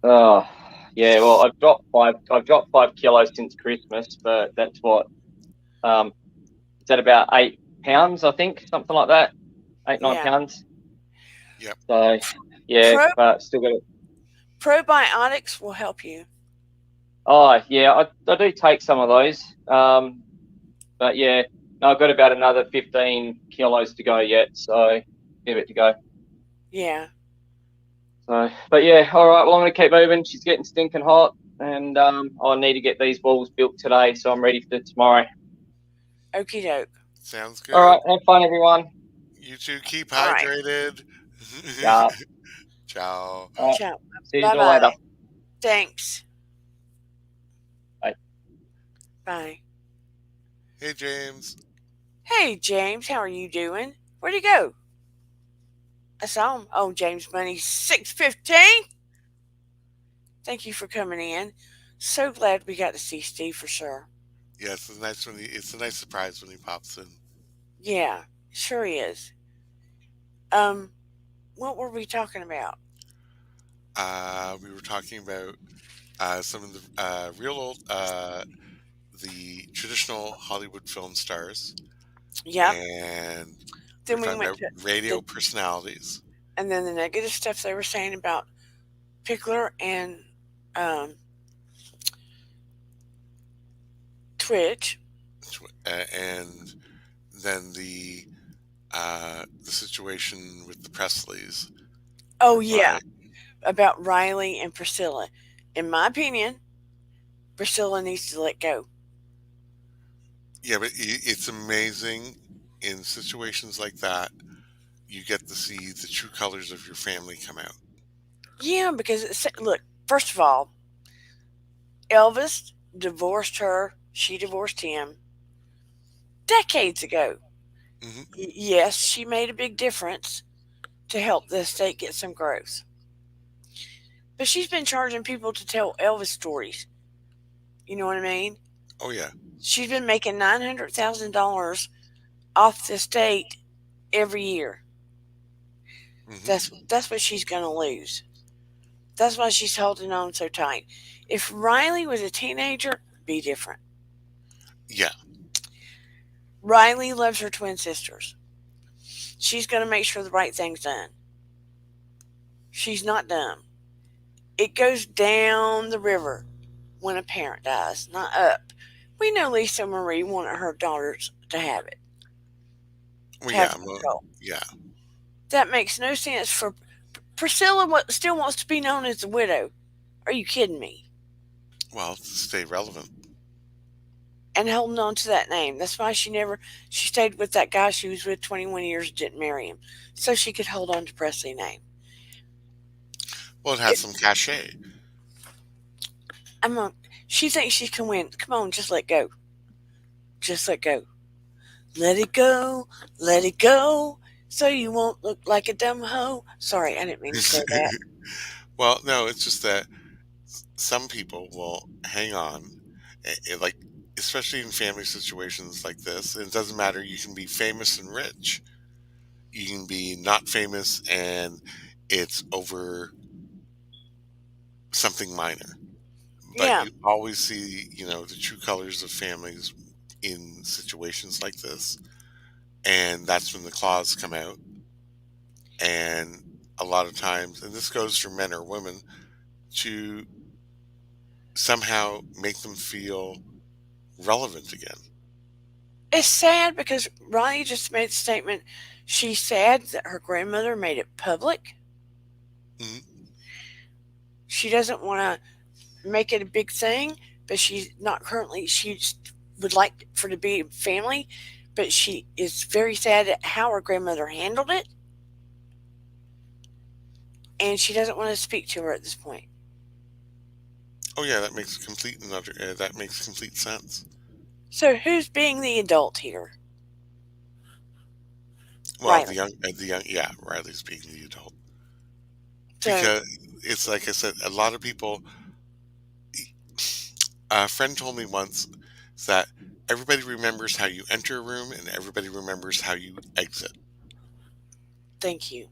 Oh, yeah. Well, I've dropped 5 kilos since Christmas, but that's what. Um, is that about 8 pounds? I think something like that. Eight, nine Yeah. pounds. Yep. So, yeah, Pro but still got it. probiotics will help you. Oh, yeah. I do take some of those. But yeah, no, I've got about another 15 kilos to go yet. So, give it to go. Yeah. So, but yeah, all right. Well, I'm going to keep moving. She's getting stinking hot, and I need to get these walls built today, so I'm ready for tomorrow. Okie doke. Sounds All good. right, have fun, everyone. You two keep All right. hydrated. Yeah. Ciao. All right. Ciao. See you Bye all later. bye. Thanks. Bye. Bye. Hey, James. Hey, James. How are you doing? Where'd he go? I saw him. Oh, James Money 615. Thank you for coming in. So glad we got to see Steve for sure. Yes, it's nice when it's a nice surprise when he pops in. Yeah, sure he is. Um, what were we talking about? We were talking about some of the real old, the traditional Hollywood film stars, Yep. and we were Then we talking went about to radio the personalities. and then the negative stuff they were saying about Pickler and um, Twitch. And then the situation with the Presleys, Oh yeah, whereby about Riley and Priscilla. In my opinion, Priscilla needs to let go. yeah, but it's amazing in situations like that you get to see the true colors of your family come out. Yeah, because look, first of all, Elvis divorced her. She divorced him decades ago. Hmm. Yes, she made a big difference to help the estate get some growth. But she's been charging people to tell Elvis stories. You know what I mean? Oh yeah. She's been making $900,000 off the estate every year. Hmm. That's what she's going to lose. That's why she's holding on so tight. If Riley was a teenager, be different. Yeah. Riley loves her twin sisters. She's going to make sure the right thing's done. She's not dumb. It goes down the river when a parent dies, not up. We know Lisa Marie wanted her daughters to have it, Well, to have yeah. control. Yeah. That makes no sense for Priscilla. Still wants to be known as the widow. Are you kidding me? Well, to stay relevant. And holding on to that name. That's why she stayed with that guy she was with 21 years, didn't marry him, so she could hold on to Presley's name. Well, it has It, some cachet. I'm on. She thinks she can win. Come on, just let go. Just let go. Let it go. Let it go. So you won't look like a dumb hoe. Sorry, I didn't mean to say that. Well, no, it's just that some people will hang on, like especially in family situations like this. And it doesn't matter. You can be famous and rich. You can be not famous and it's over something minor. But Yeah, you always see, the true colors of families in situations like this, and that's when the claws come out. And a lot of times, and this goes for men or women, to somehow make them feel relevant again. it's sad because Ronnie just made a statement. She's sad that her grandmother made it public. Hmm. She doesn't want to make it a big thing, but she's not currently. She would like for it to be family, but she is very sad at how her grandmother handled it, and she doesn't want to speak to her at this point. Oh yeah, that makes complete sense. So who's being the adult here? Well, Riley. yeah, Riley's being the adult So because it's like I said, a lot of people. A friend told me once that everybody remembers how you enter a room and everybody remembers how you exit. thank you,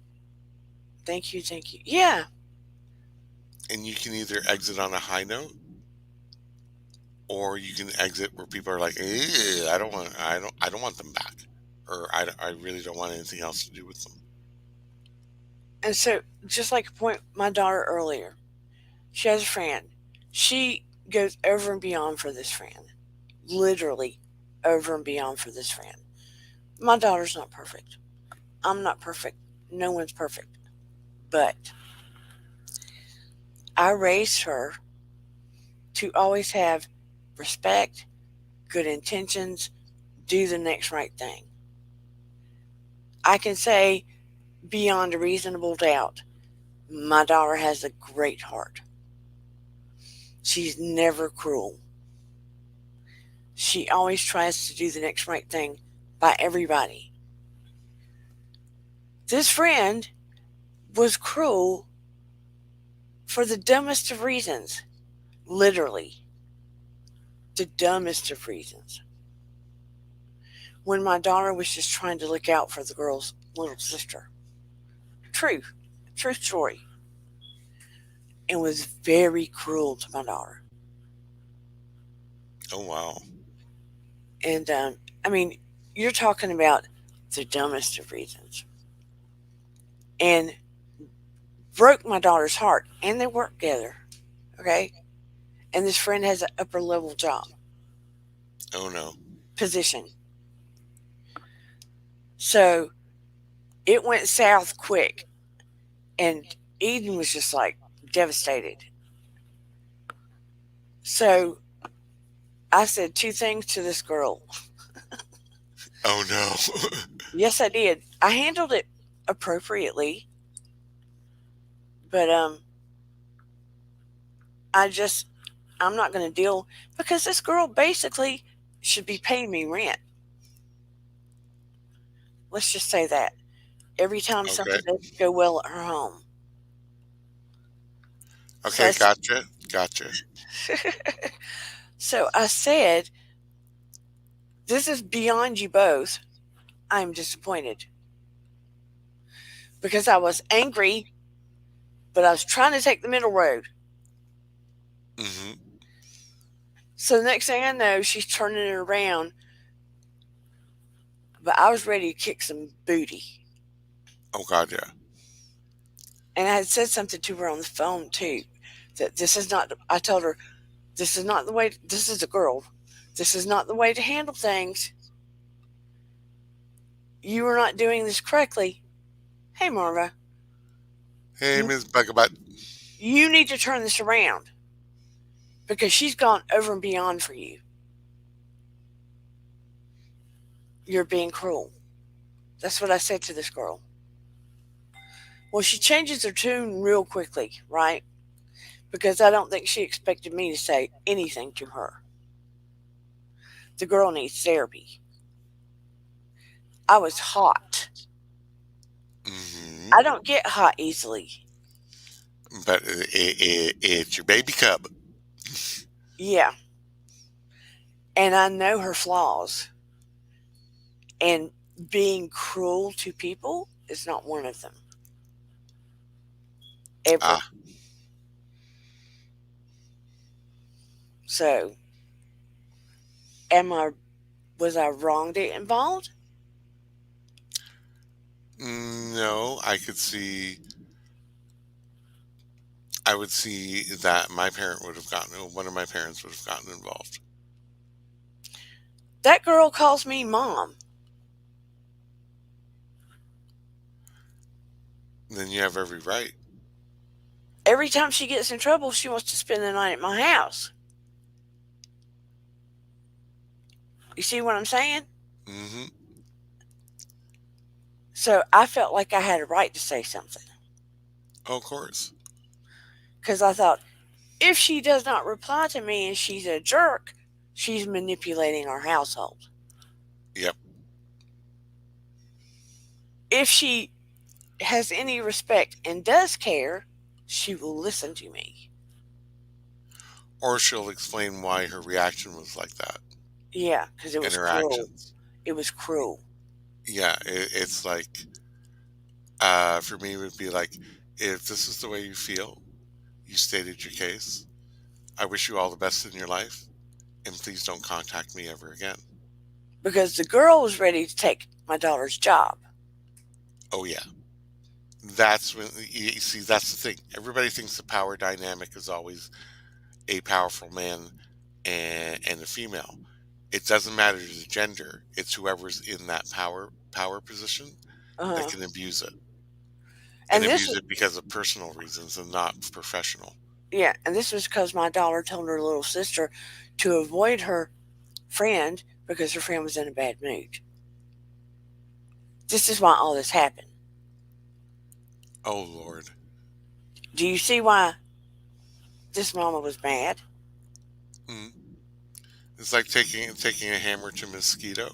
thank you, thank you. Yeah, and you can either exit on a high note, or you can exit where people are like, I don't want them back, or I really don't want anything else to do with them. And so, just like a point my daughter earlier, she has a friend. She goes over and beyond for this friend, literally over and beyond for this friend. My daughter's not perfect. I'm not perfect. No one's perfect. But I raised her to always have respect, good intentions, do the next right thing. I can say beyond a reasonable doubt, my daughter has a great heart. She's never cruel. She always tries to do the next right thing by everybody. This friend was cruel for the dumbest of reasons. Literally, the dumbest of reasons. When my daughter was just trying to look out for the girl's little sister. True, true story. And was very cruel to my daughter. Oh wow. And I mean, you're talking about the dumbest of reasons. And broke my daughter's heart. And they work together. Okay. And this friend has an upper level job, Oh no. position. So it went south quick. And Eden was just like devastated. So I said two things to this girl. Oh no. Yes, I did. I handled it appropriately, but I just I'm not going to deal because this girl basically should be paying me rent. Let's just say that every time Okay. something doesn't go well at her home. So Okay. Gotcha. Gotcha. so I said, "This is beyond you both. I'm disappointed because I was angry, but I was trying to take the middle road." Hmm. So the next thing I know, she's turning it around, but I was ready to kick some booty. Oh god, yeah. And I had said something to her on the phone too. That this is not, I told her, this is not the way, this is a girl. This is not the way to handle things. You are not doing this correctly. Hey, Marva, Hey, you, Ms. Bugabutt. you need to turn this around because she's gone over and beyond for you. You're being cruel. That's what I said to this girl. Well, she changes her tune real quickly, right? Because I don't think she expected me to say anything to her. The girl needs therapy. I was hot. Hmm. I don't get hot easily. But it's your baby cub. Yeah. And I know her flaws. And being cruel to people is not one of them. Ever. Ah. So, am I was I wrong to get involved? No, I would see that my parent would have gotten, one of my parents would have gotten involved. That girl calls me mom. Then you have every right. Every time she gets in trouble, she wants to spend the night at my house. You see what I'm saying? Hmm. So I felt like I had a right to say something. Oh, of course. Because I thought, if she does not reply to me and she's a jerk, she's manipulating our household. Yep. If she has any respect and does care, she will listen to me. Or she'll explain why her reaction was like that Yeah, because it and was her cruel. actions. It was cruel. Yeah, it's like, for me, it would be like, if this is the way you feel, You stated your case. I wish you all the best in your life, and please don't contact me ever again. because the girl was ready to take my daughter's job. Oh, yeah. That's when you see, that's the thing. Everybody thinks the power dynamic is always a powerful man and a female. It doesn't matter the gender. It's whoever's in that power position that Uh-huh. can abuse it, and And this abuse was, it because of personal reasons and not professional. yeah, and this was because my daughter told her little sister to avoid her friend because her friend was in a bad mood. This is why all this happened. Oh Lord. Do you see why this mama was mad? Mm. It's like taking a hammer to a mosquito,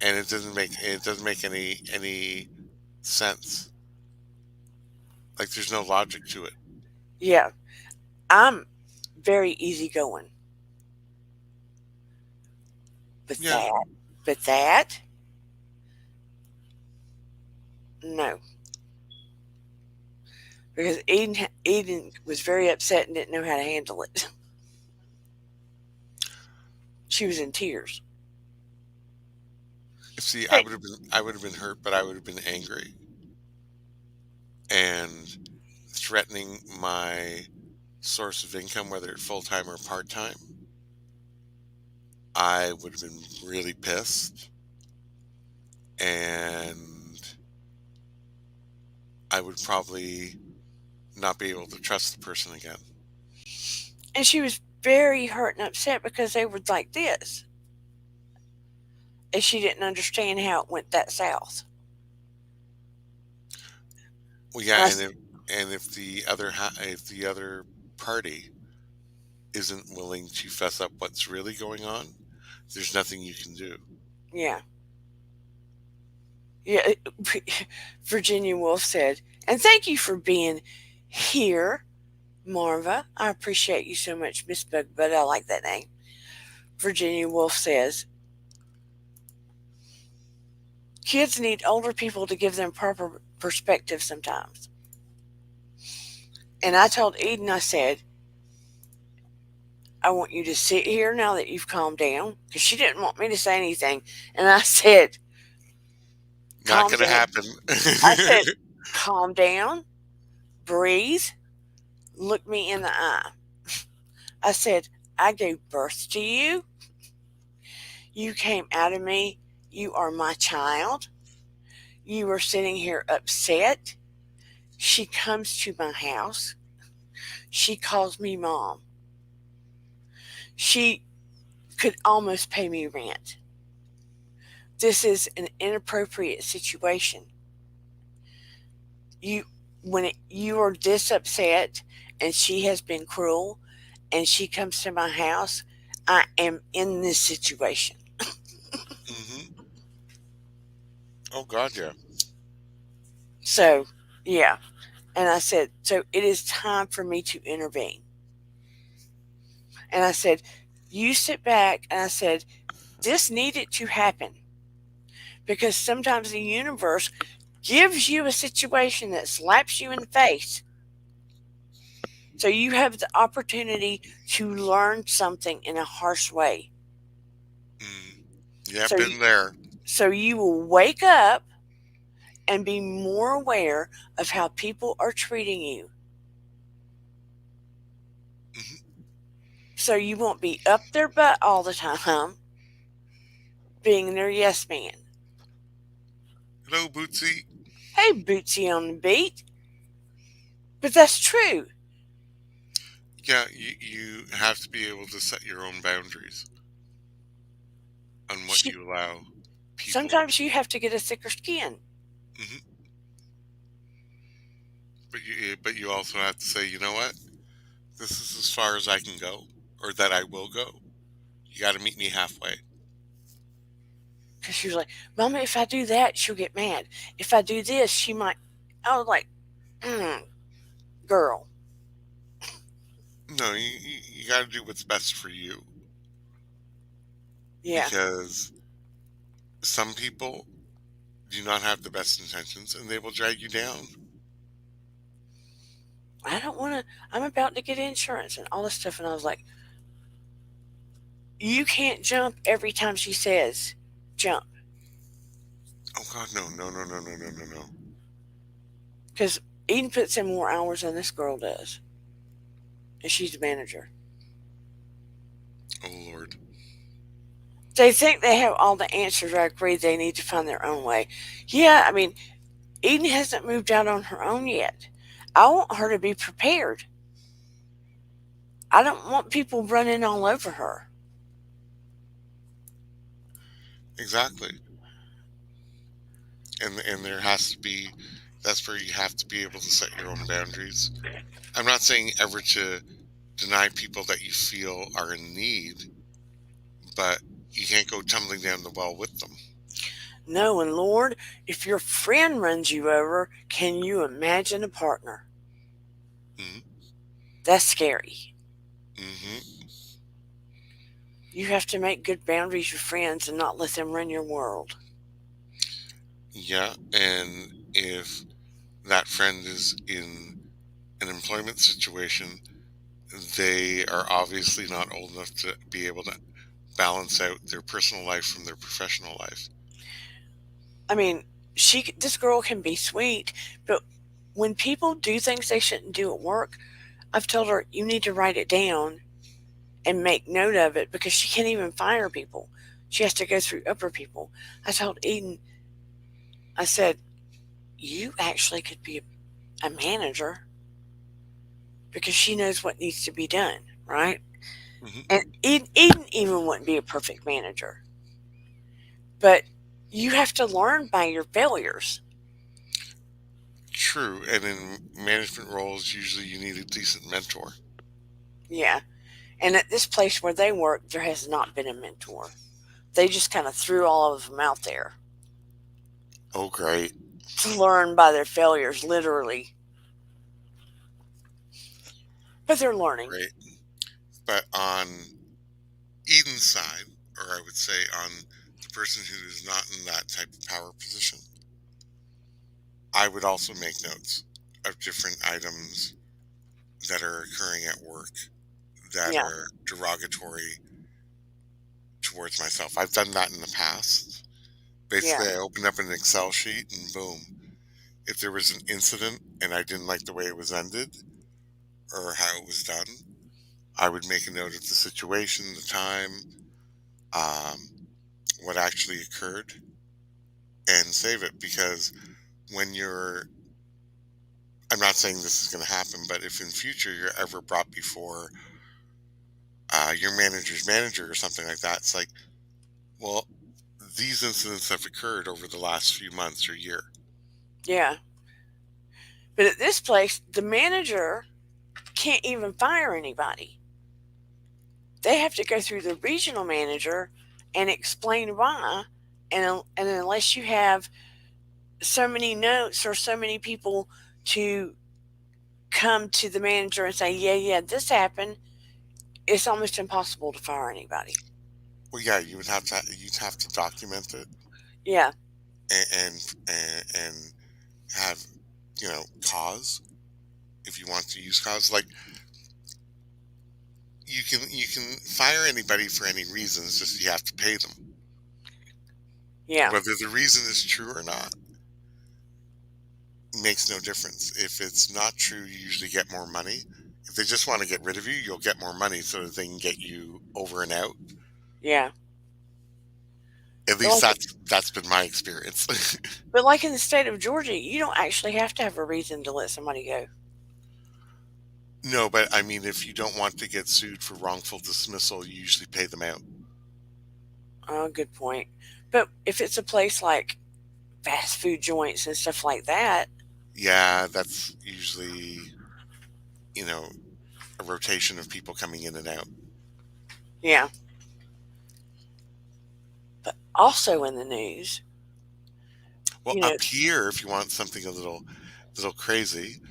and it doesn't make any sense. Like there's no logic to it. Yeah, I'm very easygoing, but Yeah. that, no, because Eden was very upset and didn't know how to handle it. She was in tears. See, I Hey, would have been I would have been hurt, but I would have been angry and threatening my source of income, whether it's full time or part time. I would have been really pissed, and I would probably not be able to trust the person again. and she was very hurt and upset because they were like this, and she didn't understand how it went that south. Well, yeah, And I, if the other party isn't willing to fess up what's really going on, there's nothing you can do. yeah, yeah. Virginia Woolf said, and thank you for being here, Marva. I appreciate you so much, Miss Bug, but I like that name. Virginia Woolf says, kids need older people to give them proper perspective sometimes. And I told Eden, I said, I want you to sit here now that you've calmed down, because she didn't want me to say anything. And I said, Not calm going to down. happen. I said, calm down, breathe, look me in the eye. I said, I gave birth to you. You came out of me. You are my child. You were sitting here upset. She comes to my house. She calls me mom. She could almost pay me rent. This is an inappropriate situation. You you are this upset and she has been cruel and she comes to my house, I am in this situation. Hmm. Oh God, yeah. So, yeah. And I said, so it is time for me to intervene. And I said, you sit back. And I said, this needed to happen because sometimes the universe gives you a situation that slaps you in the face. So you have the opportunity to learn something in a harsh way. Mm. Yeah, So you, been there. so you will wake up and be more aware of how people are treating you. Hmm. So you won't be up their butt all the time, being their yes man. Hello, Bootsy. Hey, Bootsy on the beat. But that's true. Yeah, you have to be able to set your own boundaries on what She, you allow people. sometimes you have to get a thicker skin. Hmm. But you also have to say, you know what? This is as far as I can go, or that I will go. You got to meet me halfway. Because she was like, Mama, if I do that, she'll get mad. If I do this, she might. I was like, mm, girl. No, you got to do what's best for you, Yeah. because some people do not have the best intentions and they will drag you down. I don't want to, I'm about to get insurance and all this stuff. And I was like, you can't jump every time she says jump. Oh God, no, no, no, no, no, no, no, no. Because Eden puts in more hours than this girl does. And she's the manager. Oh Lord. They think they have all the answers. I agree. They need to find their own way. Yeah, I mean, Eden hasn't moved out on her own yet. I want her to be prepared. I don't want people running all over her. Exactly. And there has to be. That's where you have to be able to set your own boundaries. I'm not saying ever to deny people that you feel are in need, but you can't go tumbling down the well with them. No, and Lord, if your friend runs you over, can you imagine a partner? Hmm. That's scary. Hmm. You have to make good boundaries with friends and not let them run your world. Yeah, and if that friend is in an employment situation, they are obviously not old enough to be able to balance out their personal life from their professional life. I mean, this girl can be sweet, but when people do things they shouldn't do at work, I've told her you need to write it down and make note of it because she can't even fire people. She has to go through upper people. I told Eden, I said, you actually could be a manager because she knows what needs to be done, right? Hmm. And Eden even wouldn't be a perfect manager, but you have to learn by your failures. True, and in management roles, usually you need a decent mentor. Yeah. And at this place where they work, there has not been a mentor. They just kind of threw all of them out there Oh, great, to learn by their failures, literally. But they're learning. great. But on Eden's side, or I would say on the person who is not in that type of power position, I would also make notes of different items that are occurring at work that Yeah. are derogatory towards myself. I've done that in the past. Yeah. Basically, I opened up an Excel sheet and boom. If there was an incident and I didn't like the way it was ended or how it was done, I would make a note of the situation, the time, um, what actually occurred, and save it. Because when you're, I'm not saying this is going to happen, but if in future you're ever brought before your manager's manager or something like that, it's like, well, these incidents have occurred over the last few months or year. Yeah. But at this place, the manager can't even fire anybody. They have to go through the regional manager and explain why. And unless you have so many notes or so many people to come to the manager and say, yeah, yeah, this happened, it's almost impossible to fire anybody. Well, yeah, you'd have to document it Yeah. and have cause if you want to use cause. Like you can fire anybody for any reason. It's just you have to pay them, Yeah. whether the reason is true or not. Makes no difference. If it's not true, you usually get more money. If they just want to get rid of you, you'll get more money so that they can get you over and out. Yeah. At But least like, that's been my experience. but like in the state of Georgia, you don't actually have to have a reason to let somebody go. No, but I mean, if you don't want to get sued for wrongful dismissal, you usually pay them out. Oh, good point. But if it's a place like fast food joints and stuff like that, Yeah, that's usually you know a rotation of people coming in and out. yeah. But also in the news, Well, you know, up here, if you want something a little crazy,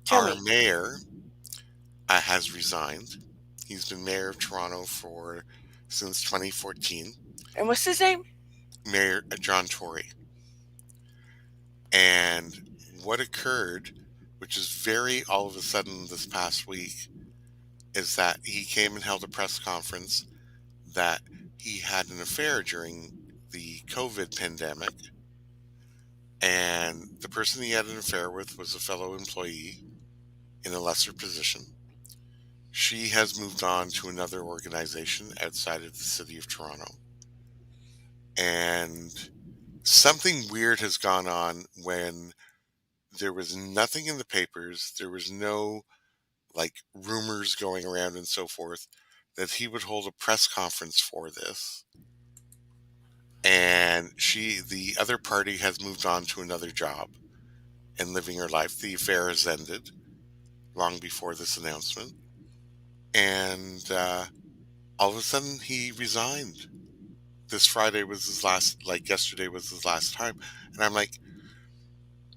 tell our me, mayor has resigned. He's been mayor of Toronto for since 2014. and what's his name? Mayor John Tory. And what occurred? which is very all of a sudden this past week, is that he came and held a press conference that he had an affair during the COVID pandemic, and the person he had an affair with was a fellow employee in a lesser position. She has moved on to another organization outside of the city of Toronto. And something weird has gone on when there was nothing in the papers, there was no like rumors going around and so forth, that he would hold a press conference for this. And the other party has moved on to another job and living her life. The affair has ended long before this announcement. And all of a sudden, he resigned. This Friday was his last, like yesterday was his last time. And I'm like,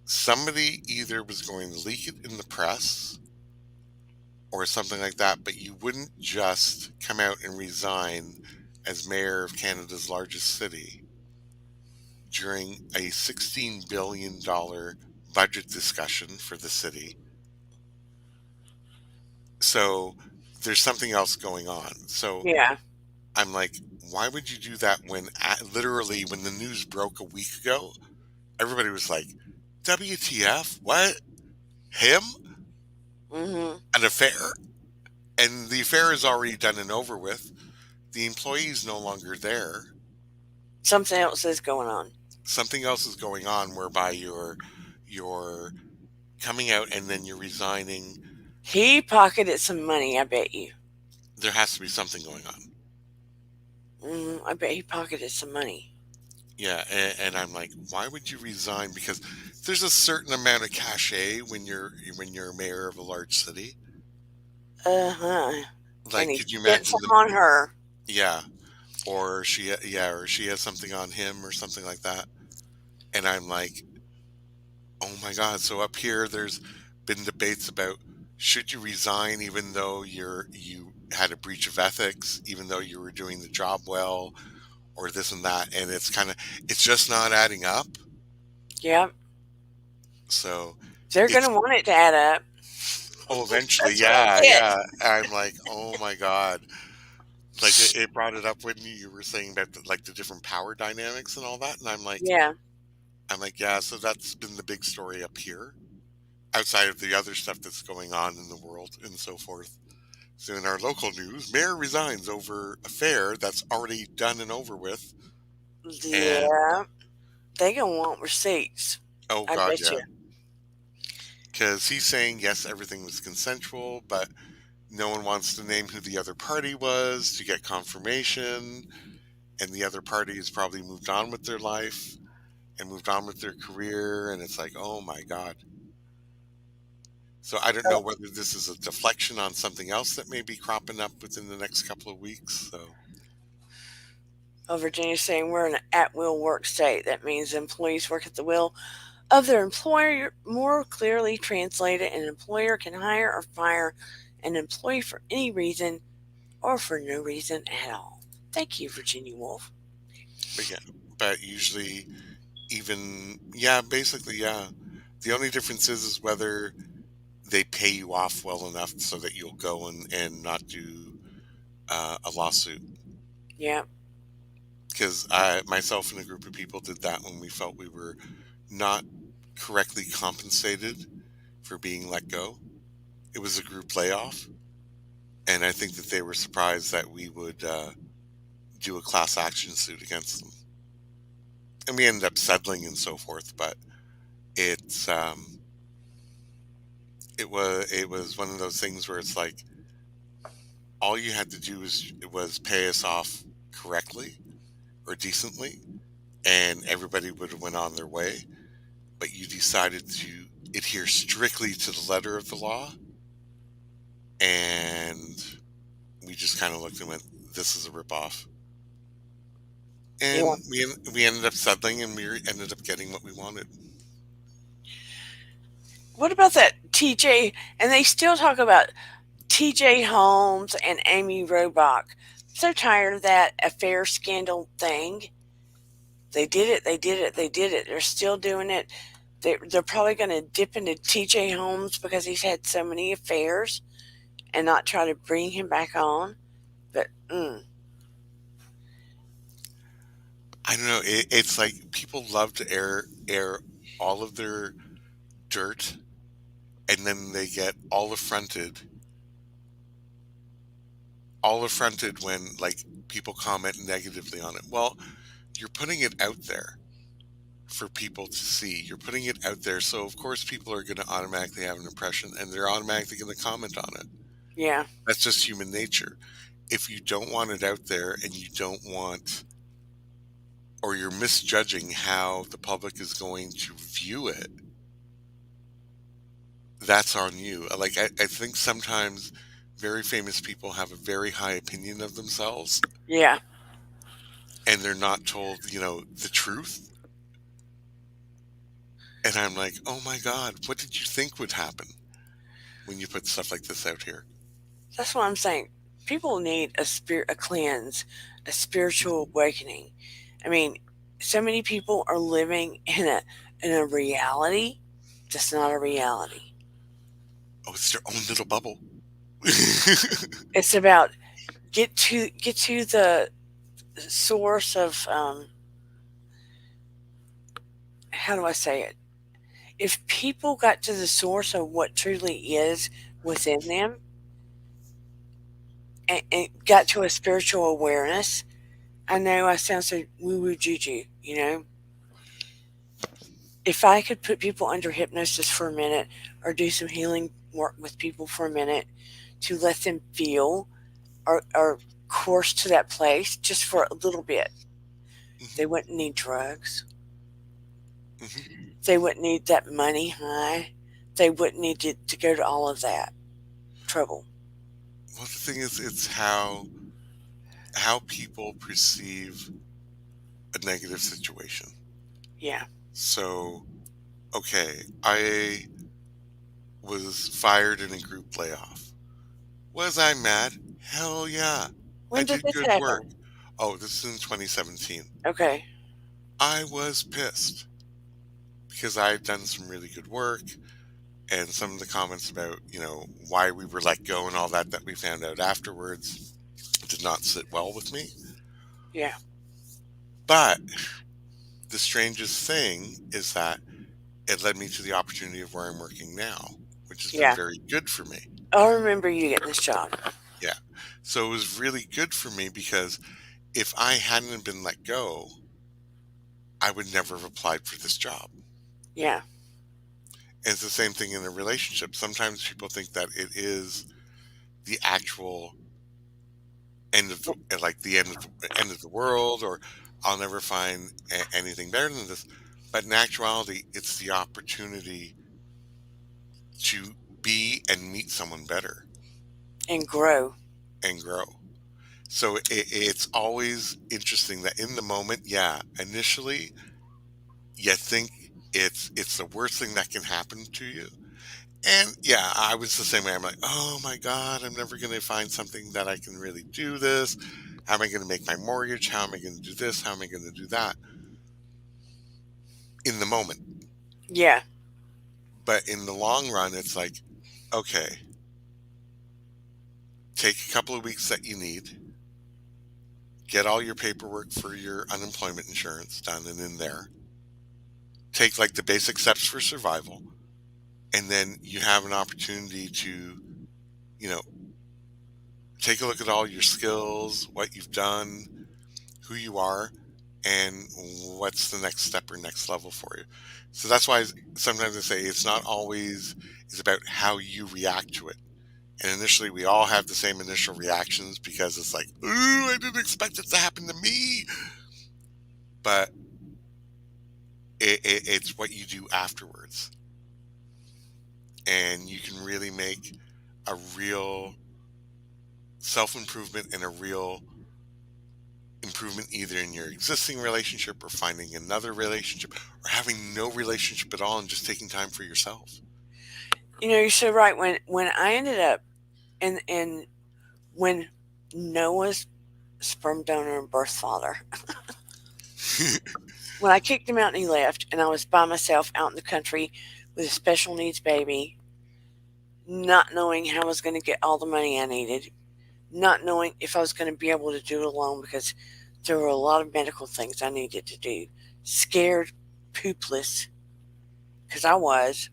somebody either was going to leak it in the press or something like that, but you wouldn't just come out and resign as mayor of Canada's largest city during a $16 billion budget discussion for the city. So there's something else going on. So Yeah. I'm like, why would you do that when literally when the news broke a week ago, everybody was like, WTF? What? Him? Hmm. An affair? And the affair is already done and over with. The employee is no longer there. Something else is going on. Something else is going on whereby you're coming out and then you're resigning. He pocketed some money, I bet you. There has to be something going on. I bet he pocketed some money. Yeah, and I'm like, why would you resign? Because there's a certain amount of cachet when you're mayor of a large city. Uh huh. And Like, he could you spent imagine some the on her. yeah, or she has something on him or something like that. And I'm like, oh my God. So up here, there's been debates about should you resign even though you had a breach of ethics, even though you were doing the job well, or this and that. And it's just not adding up. Yep. So They're going it's, to want it to add up. oh, eventually, That's what I yeah, get. yeah. I'm like, oh my God. Like it brought it up when you were saying about like the different power dynamics and all that. And Yeah. I'm like, yeah, so that's been the big story up here outside of the other stuff that's going on in the world and so forth. So in our local news, mayor resigns over affair that's already done and over with. And Yeah. They going to want receipts. oh I God, bet yeah. you. Because he's saying, yes, everything was consensual, but no one wants to name who the other party was to get confirmation. And the other party has probably moved on with their life and moved on with their career. And it's like, oh my God. So I don't know whether this is a deflection on something else that may be cropping up within the next couple of weeks. So, Oh, Virginia's saying we're an at will work state. That means employees work at the will of their employer. More clearly translated, an employer can hire or fire an employee for any reason or for no reason at all. Thank you, Virginia Woolf. but yeah, but usually, even, yeah, basically, yeah. The only difference is whether they pay you off well enough so that you'll go and not do a lawsuit. Yeah, Because I, myself and a group of people did that when we felt we were not correctly compensated for being let go. It was a group layoff. And I think that they were surprised that we would do a class action suit against them. And we ended up settling and so forth. But it's it was one of those things where it's like all you had to do was pay us off correctly or decently, and everybody would have went on their way. But you decided to adhere strictly to the letter of the law, and we just kind of looked and went, "This is a ripoff." yeah. And we ended up settling, and ended up getting what we wanted. What about that TJ? And they still talk about TJ Holmes and Amy Robach. So tired of that affair scandal thing. They did it. They did it. They did it. They're still doing it. They're probably going to dip into TJ Holmes because he's had so many affairs and not try to bring him back on. But I don't know. It's like people love to air all of their dirt, and then they get all affronted when like people comment negatively on it. Well, you're putting it out there for people to see. You're putting it out there, so of course people are going to automatically have an impression, and they're automatically going to comment on it. yeah, That's just human nature. If you don't want it out there and you don't want, or you're misjudging how the public is going to view it, that's on you. Like, I think sometimes very famous people have a very high opinion of themselves yeah, and they're not told, the truth. And I'm like, oh my God, what did you think would happen when you put stuff like this out here? that's what I'm saying. People need a cleanse, a spiritual awakening. I mean, so many people are living in a reality that's not a reality. Oh, it's their own little bubble. It's about get to the source of how do I say it? If people got to the source of what truly is within them and got to a spiritual awareness, I know I sound so woo woo juju, you know. If I could put people under hypnosis for a minute or do some healing work with people for a minute to let them feel or course to that place just for a little bit, Hmm. they wouldn't need drugs. Hmm. They wouldn't need that money high. They wouldn't need to go to all of that trouble. Well, the thing is, it's how people perceive a negative situation. Yeah. So, okay, I was fired in a group layoff. Was I mad? Hell yeah. I When did did this good work. happen? Oh, this is in 2017. Okay. I was pissed because I had done some really good work, and some of the comments about, why we were let go and all that we found out afterwards did not sit well with me. Yeah. But the strangest thing is that it led me to the opportunity of where I'm working now, which has been Yeah. very good for me. I remember you getting this job. Yeah. So it was really good for me because if I hadn't been let go, I would never have applied for this job. Yeah. And it's the same thing in a relationship. Sometimes people think that it is the actual end of the end of the world, or I'll never find anything better than this. But in actuality, it's the opportunity to be and meet someone better And grow and grow. So it's always interesting that in the moment, yeah, initially you think it's the worst thing that can happen to you. And yeah, I was the same way. I'm like, oh my God, I'm never going to find something that I can really do this. How am I going to make my mortgage? How am I going to do this? How am I going to do that? In the moment. yeah. But in the long run, it's like, okay, take a couple of weeks that you need, get all your paperwork for your unemployment insurance done and in there, take like the basic steps for survival, and then you have an opportunity to, you know, take a look at all your skills, what you've done, who you are, and what's the next step or next level for you. So that's why sometimes I say it's not always it's about how you react to it. And initially, we all have the same initial reactions because it's like, ooh, I didn't expect it to happen to me. But it's what you do afterwards. And you can really make a real self improvement and a real improvement either in your existing relationship or finding another relationship or having no relationship at all and just taking time for yourself. You know, you're so right. When I ended up in when Noah's sperm donor and birth father, When I kicked him out and he left, and I was by myself out in the country with a special needs baby, not knowing how I was going to get all the money I needed, not knowing if I was going to be able to do it alone because there were a lot of medical things I needed to do, scared poopless because I was.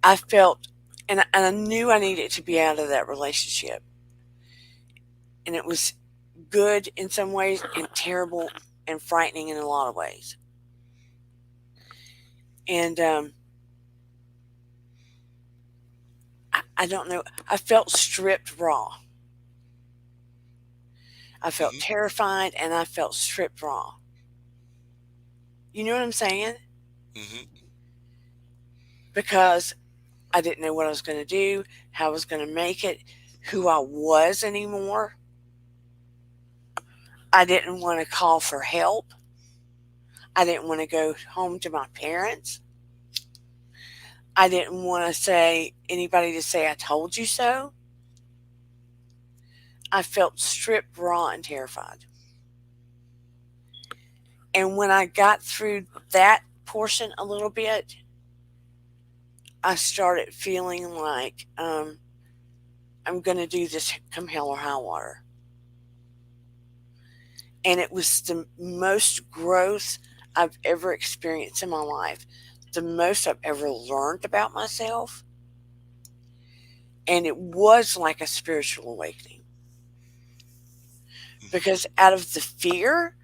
I felt, and I knew I needed to be out of that relationship. And it was good in some ways and terrible and frightening in a lot of ways. And I don't know, I felt stripped raw. I felt Hmm. terrified and I felt stripped raw. You know what I'm saying? Hmm. Because I didn't know what I was going to do, how I was going to make it, who I was anymore. I didn't want to call for help. I didn't want to go home to my parents. I didn't want to say anybody to say I told you so. I felt stripped raw and terrified. And when I got through that portion a little bit, I started feeling like I'm going to do this come hell or high water. And it was the most growth I've ever experienced in my life, the most I've ever learned about myself. And it was like a spiritual awakening Hmm. because out of the fear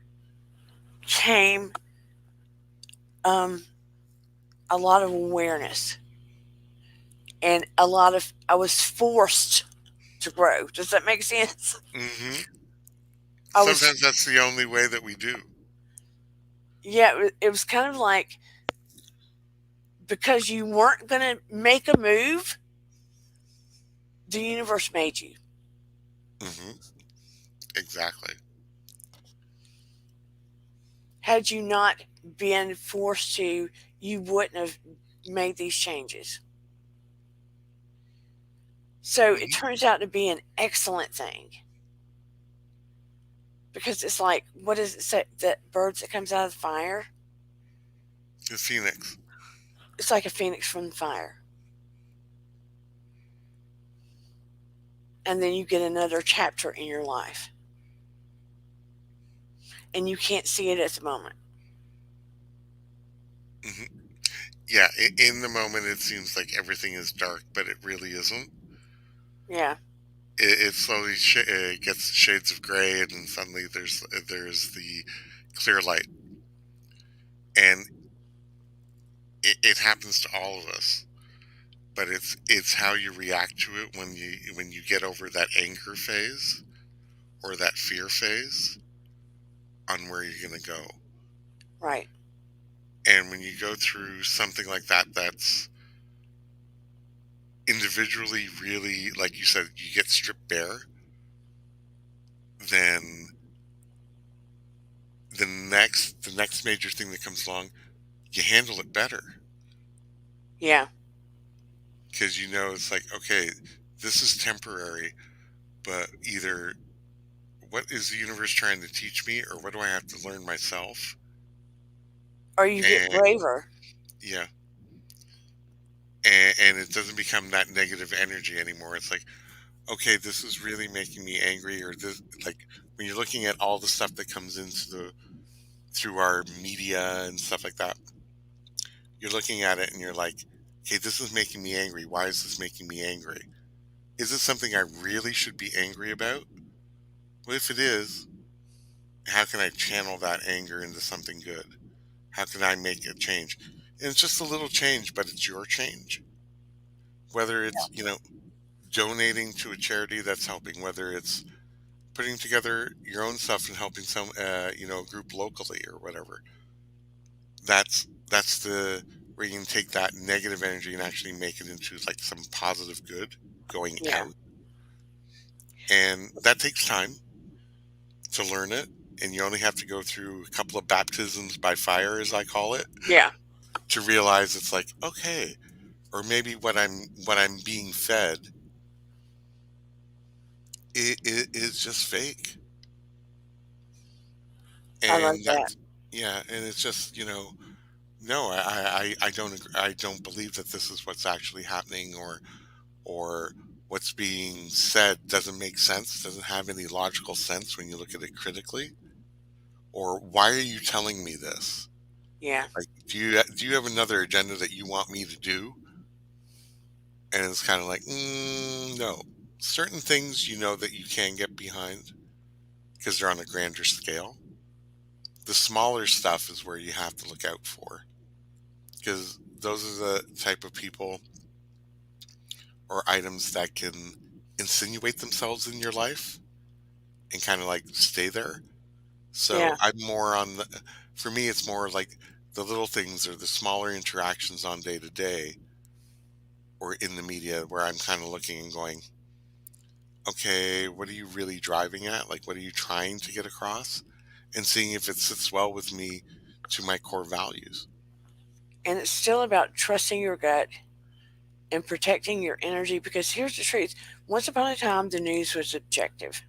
came um, a lot of awareness and a lot of, I was forced to grow. Does that make sense? Hmm. I was, Sometimes that's the only way that we do. yeah, it was kind of like because you weren't going to make a move, the universe made you. Hmm. Exactly. Had you not been forced to, you wouldn't have made these changes. So it Hmm. turns out to be an excellent thing because it's like, what does it say? That birds that comes out of the fire? The phoenix. It's like a phoenix from the fire. And then you get another chapter in your life. And you can't see it at the moment. Hmm. Yeah, in the moment it seems like everything is dark, but it really isn't. Yeah, It slowly gets shades of gray, and then suddenly there's the clear light, and it happens to all of us. But it's how you react to it when you get over that anger phase or that fear phase on where you're gonna go. right. And when you go through something like that, that's individually really, like you said, you get stripped bare, then the next major thing that comes along, you handle it better Yeah. because you know it's like, okay, this is temporary, but either what is the universe trying to teach me, or what do I have to learn myself? Or you get And braver. yeah, and it doesn't become that negative energy anymore. It's like, okay, this is really making me angry, or this, like when you're looking at all the stuff that comes into the through our media and stuff like that, you're looking at it and you're like, okay, this is making me angry. Why is this making me angry? Is it something I really should be angry about? Well, if it is, how can I channel that anger into something good? How can I make a change? And it's just a little change, but it's your change. Whether it's, donating to a charity that's helping, whether it's putting together your own stuff and helping some, group locally or whatever. That's the where you can take that negative energy and actually make it into like some positive good going Yeah. out. And that takes time to learn it. And you only have to go through a couple of baptisms by fire, as I call it, Yeah. to realize it's like, okay, or maybe what I'm being fed, it is just fake. I love And that. Yeah, and it's just, no, I don't I don't believe that this is what's actually happening, or what's being said doesn't make sense, doesn't have any logical sense when you look at it critically. Or why are you telling me this? Yeah. Like, do you have another agenda that you want me to do? And it's kind of like, no. Certain things that you can get behind because they're on a grander scale. The smaller stuff is where you have to look out for, because those are the type of people or items that can insinuate themselves in your life and kind of like stay there. So Yeah. I'm more on for me, it's more like the little things or the smaller interactions on day to day or in the media where I'm kind of looking and going, okay, what are you really driving at? Like, what are you trying to get across? And seeing if it sits well with me to my core values. And it's still about trusting your gut and protecting your energy, because here's the truth. Once upon a time, the news was objective,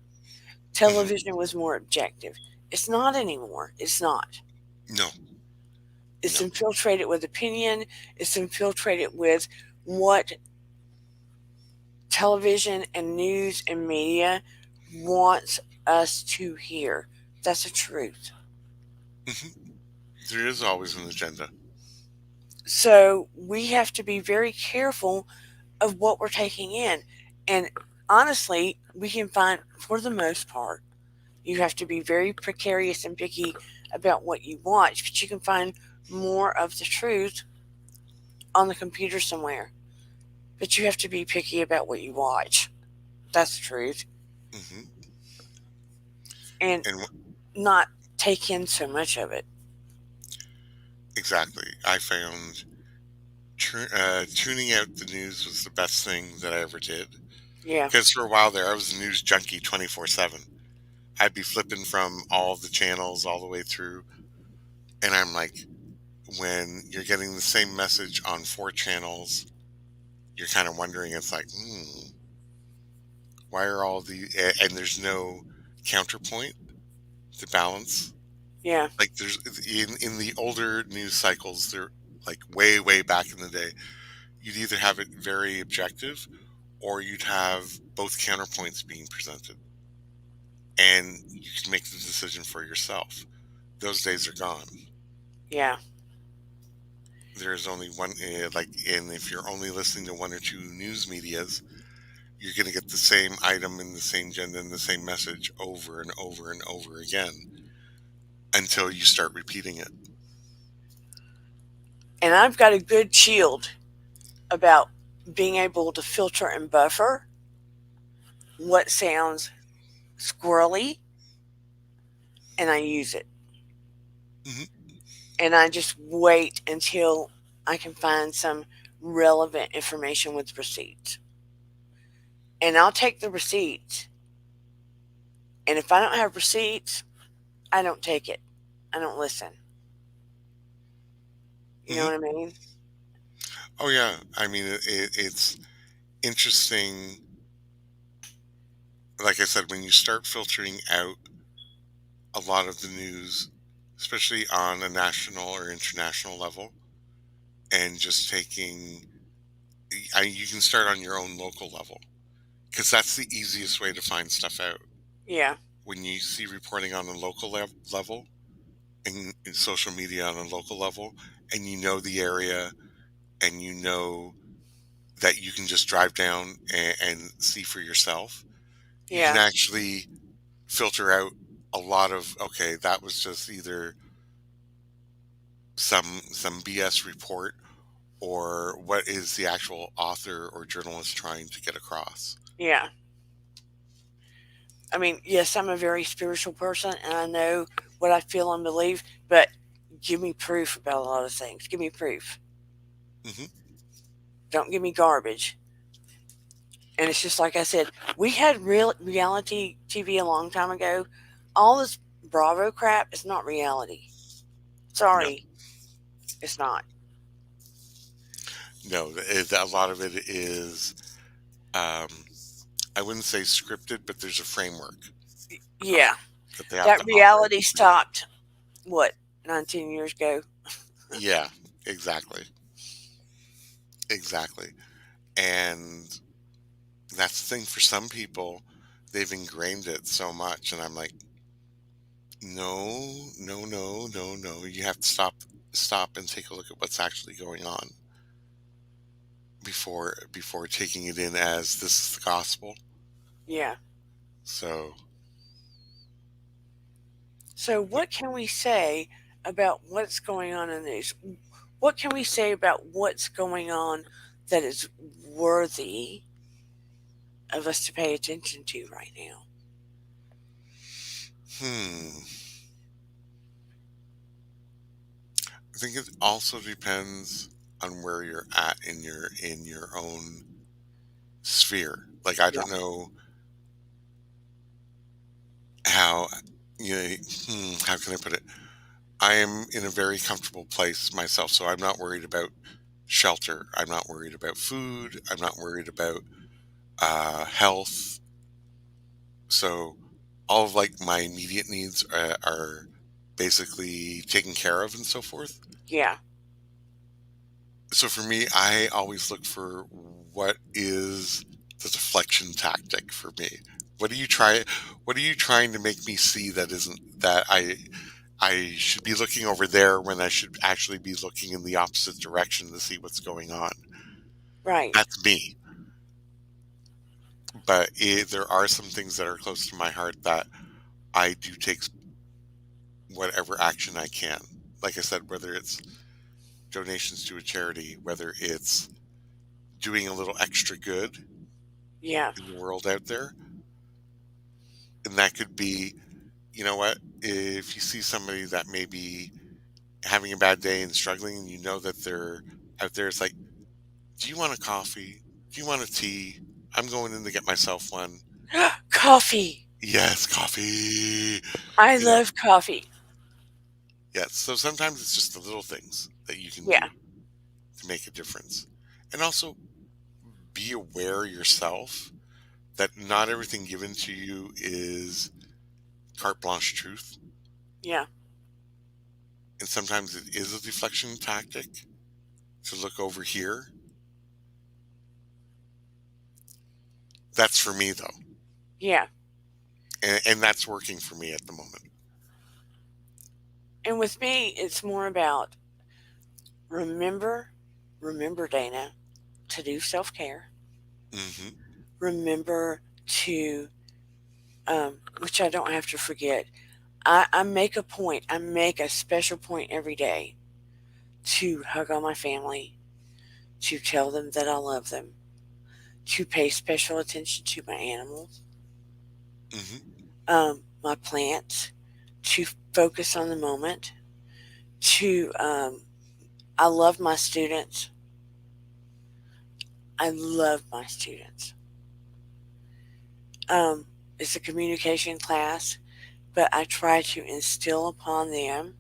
Hmm. television was more objective. It's not anymore. It's not. No, It's no. infiltrated with opinion, it's infiltrated with what television and news and media wants us to hear. That's the truth. Hmm. There is always an agenda. So we have to be very careful of what we're taking in. And honestly, we can find, for the most part, you have to be very precarious and picky about what you watch, but you can find more of the truth on the computer somewhere. But you have to be picky about what you watch. That's the truth. Hmm. And And not take in so much of it. exactly, I found tuning out the news was the best thing that I ever did. Yeah, Because for a while there, I was a news junkie 24/7. I'd be flipping from all the channels all the way through. And I'm like, when you're getting the same message on four channels, you're kind of wondering, it's like, why are all and there's no counterpoint to balance. yeah, Like there's in the older news cycles, they're like way, way back in the day, you'd either have it very objective or you'd have both counterpoints being presented and you can make the decision for yourself. Those days are gone. yeah, There's only one, and if you're only listening to one or two news medias, you're going to get the same item and the same agenda and the same message over and over and over again until you start repeating it. and I've got a good shield about being able to filter and buffer what sounds squirrely, and I use it. Hmm. And I just wait until I can find some relevant information with receipts. And I'll take the receipts. And if I don't have receipts, I don't take it. I don't listen. You know Hmm. what I mean? Oh yeah, I mean it's interesting. Like I said, when you start filtering out a lot of the news, especially on a national or international level, and just taking, you can start on your own local level because that's the easiest way to find stuff out. Yeah, When you see reporting on a local level and in social media on a local level, and you know the area, and you know that you can just drive down and see for yourself, you can yeah, actually filter out a lot of, okay, that was just either some BS report or what is the actual author or journalist trying to get across. yeah. I mean, yes, I'm a very spiritual person and I know what I feel and believe, but give me proof about a lot of things. Give me proof. Hmm. Don't give me garbage. And it's just like I said, we had real reality TV a long time ago. All this Bravo crap is not reality. No, Sorry, it's not. no, a lot of it is, um, I wouldn't say scripted, but there's a framework Yeah, that they have that to operate reality within. stopped. What, 19 years ago. Yeah, exactly. Exactly. And that's the thing for some people, they've ingrained it so much. And I'm like, no, no, no, no, no. You have to stop and take a look at what's actually going on before taking it in as this is the gospel. Yeah. So, So, what, what can we say about what's going on in these? What can we say about what's going on that is worthy of us to pay attention to right now? hmm. I think it also depends on where you're at in your own sphere. Like I Yeah. don't know how you know, how can I put it? I am in a very comfortable place myself, so I'm not worried about shelter. I'm not worried about food. I'm not worried about health. So all of like my immediate needs are basically taken care of and so forth. Yeah. So for me, I always look for what is the deflection tactic for me. What are you try? What are you trying to make me see that isn't that I should be looking over there when I should actually be looking in the opposite direction to see what's going on? Right. That's me. But there are some things that are close to my heart that I do take whatever action I can. Like I said, whether it's donations to a charity, whether it's doing a little extra good Yeah. in the world out there, and that could be, you know what, if you see somebody that may be having a bad day and struggling, and you know that they're out there, it's like, do you want a coffee? Do you want a tea? I'm going in to get myself one. Coffee. Yes, coffee. I You know, love coffee. yes. So sometimes it's just the little things that you can Yeah. do to make a difference. And also be aware yourself that not everything given to you is carte blanche truth. Yeah. And sometimes it is a deflection tactic to look over here. That's for me though. Yeah. And that's working for me at the moment. And with me, it's more about remember, remember, Dana, to do self care. Hmm. Remember to, which I don't have to forget, I make a point, I make a special point every day to hug on my family, to tell them that I love them, to pay special attention to my animals, Hmm. my plants, to focus on the moment, to, I love my students. I love my students. Um, it's a communication class, but I try to instill upon them.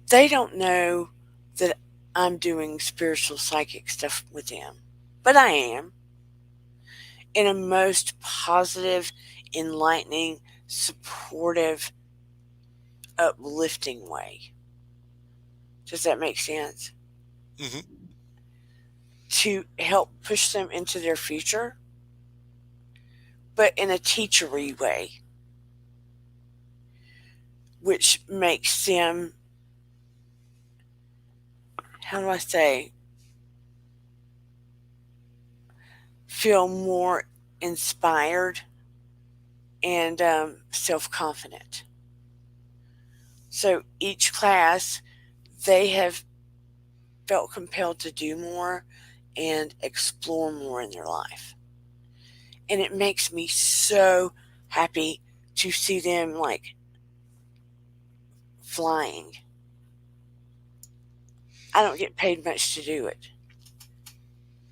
They don't know that I'm doing spiritual psychic stuff with them, but I am in a most positive, enlightening, supportive, uplifting way. Does that make sense? Hmm. To help push them into their future, but in a teachery way, which makes them, how do I say, feel more inspired and self confident. So each class, they have felt compelled to do more and explore more in their life. And it makes me so happy to see them like flying. I don't get paid much to do it.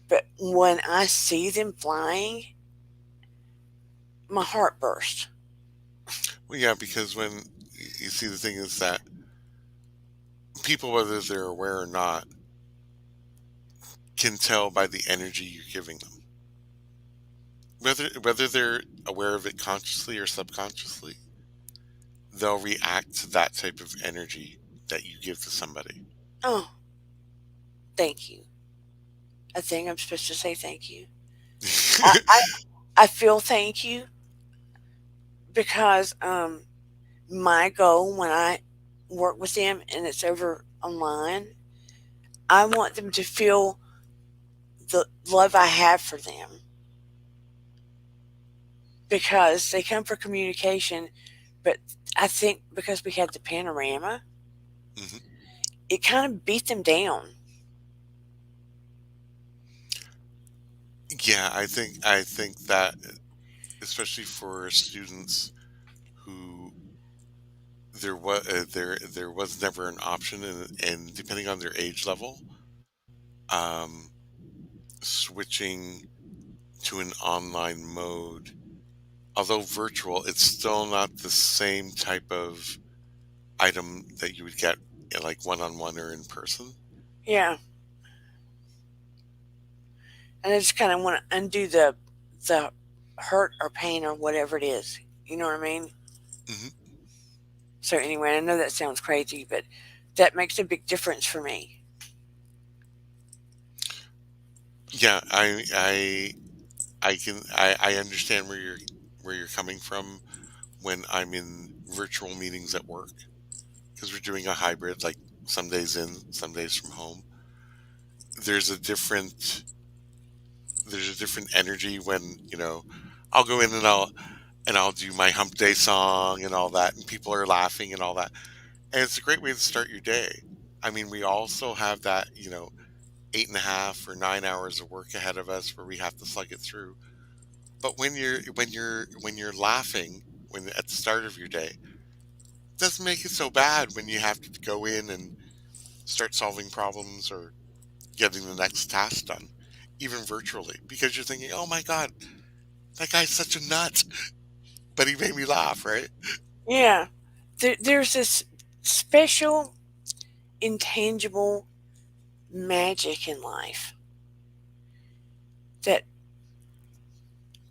But when I see them flying, my heart bursts. Well, yeah, because when you see, the thing is that people, whether they're aware or not, can tell by the energy you're giving them. Whether they're aware of it consciously or subconsciously, they'll react to that type of energy that you give to somebody. Oh, thank you. I think I'm supposed to say thank you. I feel thank you because my goal when I work with them and it's over online, I want them to feel the love I have for them because they come for communication. But I think because we had the panorama, Mhm. it kind of beat them down. Yeah, I think that especially for students who there was never an option, and depending on their age level, um, switching to an online mode, although virtual, it's still not the same type of item that you would get like one on one or in person. Yeah, and I just kind of want to undo the hurt or pain or whatever it is. You know what I mean? Hmm. So anyway, I know that sounds crazy, but that makes a big difference for me. Yeah, I understand where you're coming from when I'm in virtual meetings at work, because we're doing a hybrid, like some days in, some days from home. There's a different there's a different energy when, I'll go in and I'll do my hump day song and all that, and people are laughing and all that. And it's a great way to start your day. I mean, we also have that, 8.5 or 9 hours of work ahead of us where we have to slug it through. But when you're laughing when at the start of your day, it doesn't make it so bad when you have to go in and start solving problems or getting the next task done, even virtually, because you're thinking, "Oh my God, that guy's such a nut," but he made me laugh, right? Yeah, there's this special, intangible magic in life that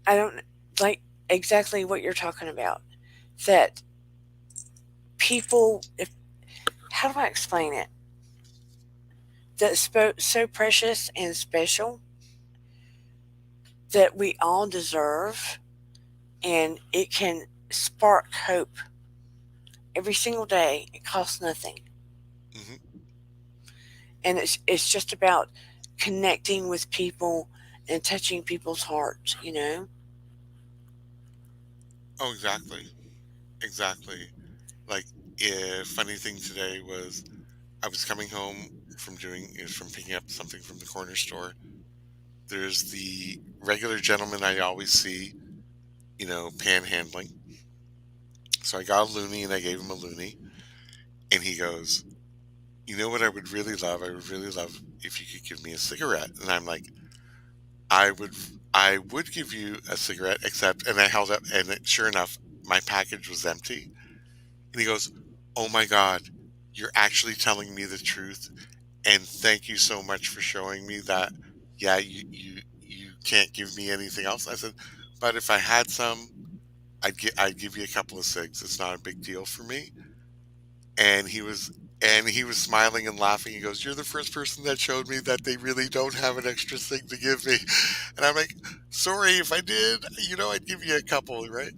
I don't like exactly what you're talking about. That people, if how do I explain it? That's so precious and special that we all deserve, and it can spark hope every single day. It costs nothing, Hmm. and it's just about connecting with people and touching people's hearts. You know? Oh, exactly, exactly. Like, funny thing today was I was coming home from picking up something from the corner store. There's the regular gentleman I always see, panhandling. So I got a loony and I gave him a loony, and he goes, "You know what I would really love? I would really love if you could give me a cigarette." And I'm like, "I would, I would give you a cigarette, except," and I held up, and sure enough, my package was empty. And he goes, "Oh my God, you're actually telling me the truth, and thank you so much for showing me that. Yeah, you can't give me anything else." I said, "But if I had some, I'd give you a couple of cigs. It's not a big deal for me." And he was smiling and laughing. He goes, "You're the first person that showed me that they really don't have an extra cig to give me." And I'm like, "Sorry, if I did, I'd give you a couple, right?"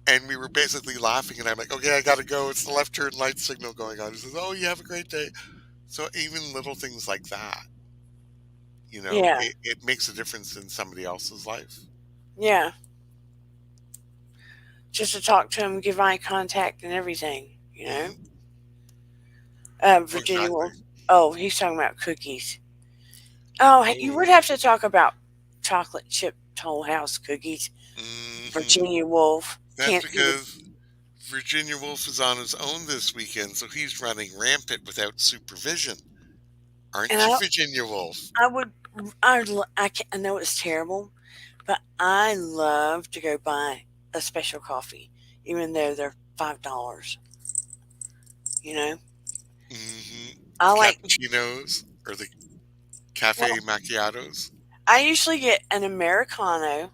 And we were basically laughing, and I'm like, "Okay, I gotta go. It's the left turn light signal going on." He says, "Oh, you have a great day." So even little things like that, Yeah, it makes a difference in somebody else's life. yeah. Just to talk to him, give eye contact, and everything. You know? Hmm. Oh, Virginia exactly. Woolf. Oh, he's talking about cookies. Oh, hey, you would Oh. have to talk about chocolate chip Toll House cookies. Hmm. Virginia Wolf That's can't do the. because Virginia Woolf is on his own this weekend, so he's running rampant without supervision. And Aren't you, Virginia Woolf? I would, I know it's terrible, but I love to go buy a special coffee, even though they're $5. You know, Hmm. I The like. cappuccinos or the Well, cafe macchiatos. I usually get an americano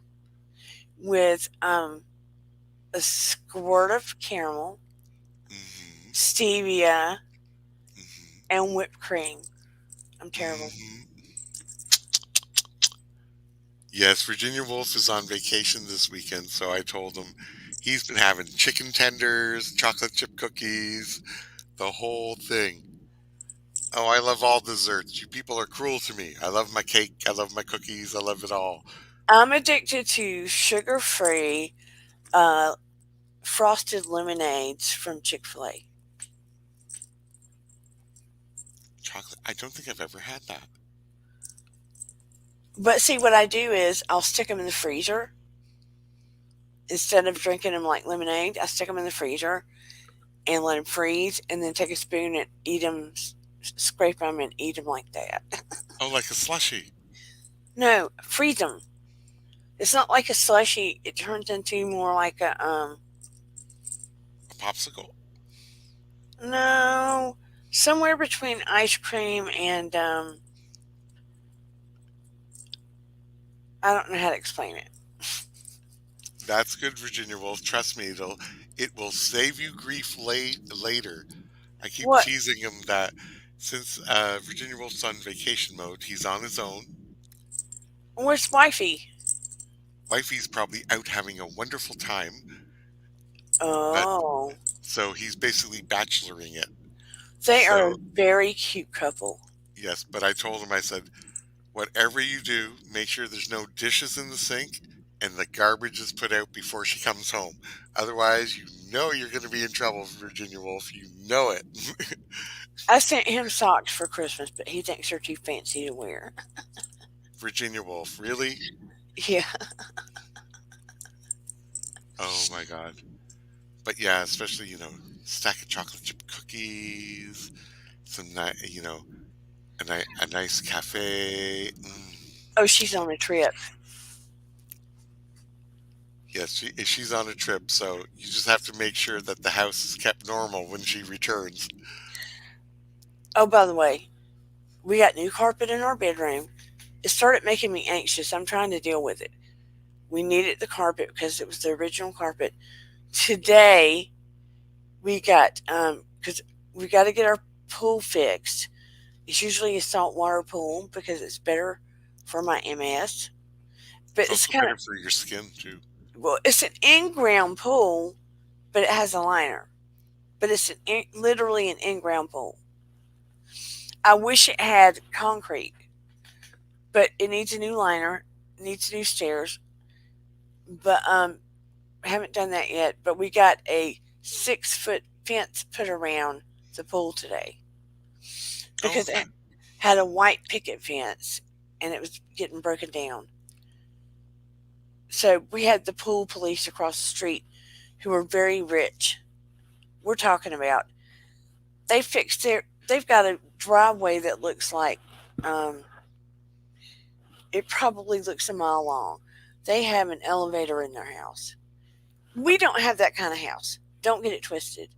with a squirt of caramel, stevia, Hmm. and whipped cream. I'm terrible. Hmm. Yes, Virginia Wolf is on vacation this weekend, so I told him he's been having chicken tenders, chocolate chip cookies, the whole thing. Oh, I love all desserts. You people are cruel to me. I love my cake. I love my cookies. I love it all. I'm addicted to sugar free uh, frosted lemonades from Chick fil A. Chocolate. I don't think I've ever had that. But see, what I do is I'll stick them in the freezer instead of drinking them like lemonade. I stick them in the freezer and let them freeze, and then take a spoon and eat them, scrape them and eat them like that. Oh, like a slushy, No, freeze them. It's not like a slushy. It turns into more like a a popsicle. no, somewhere between ice cream and I don't know how to explain it. That's good, Virginia Wolf. Trust me, it will save you grief later. I keep What? teasing him that since Virginia Wolf's on vacation mode, he's on his own. Where's wifey? Wifey's probably out having a wonderful time, but Oh, so he's basically bacheloring it. they are a So very cute couple. yes, but I told him, I said, whatever you do, make sure there's no dishes in the sink and the garbage is put out before she comes home. Otherwise, you know you're going to be in trouble, Virginia Wolf. You know it. I sent him socks for Christmas, but he thinks they're too fancy to wear. Virginia Wolf, really? Yeah. Oh my God. But yeah, especially, stack of chocolate chip cookies, a nice cafe. Oh, she's on a trip. Yes, she's on a trip, so you just have to make sure that the house is kept normal when she returns. Oh, by the way, we got new carpet in our bedroom. It started making me anxious. I'm trying to deal with it. We needed the carpet because it was the original carpet. Today we got because we got to get our pool fixed. It's usually a saltwater pool because it's better for my MS. But It's it's also kind of better for your skin too. well, it's an in-ground pool, but it has a liner. But it's literally an in-ground pool. I wish it had concrete, but it needs a new liner, needs new stairs. But haven't done that yet. But we got a 6 foot fence put around the pool today Oh, because okay. it had a white picket fence and it was getting broken down. So we had the pool police across the street who are very rich. We're talking about they've got a driveway that looks like um, it probably looks a mile long. They have an elevator in their house. We don't have that kind of house. Don't get it twisted.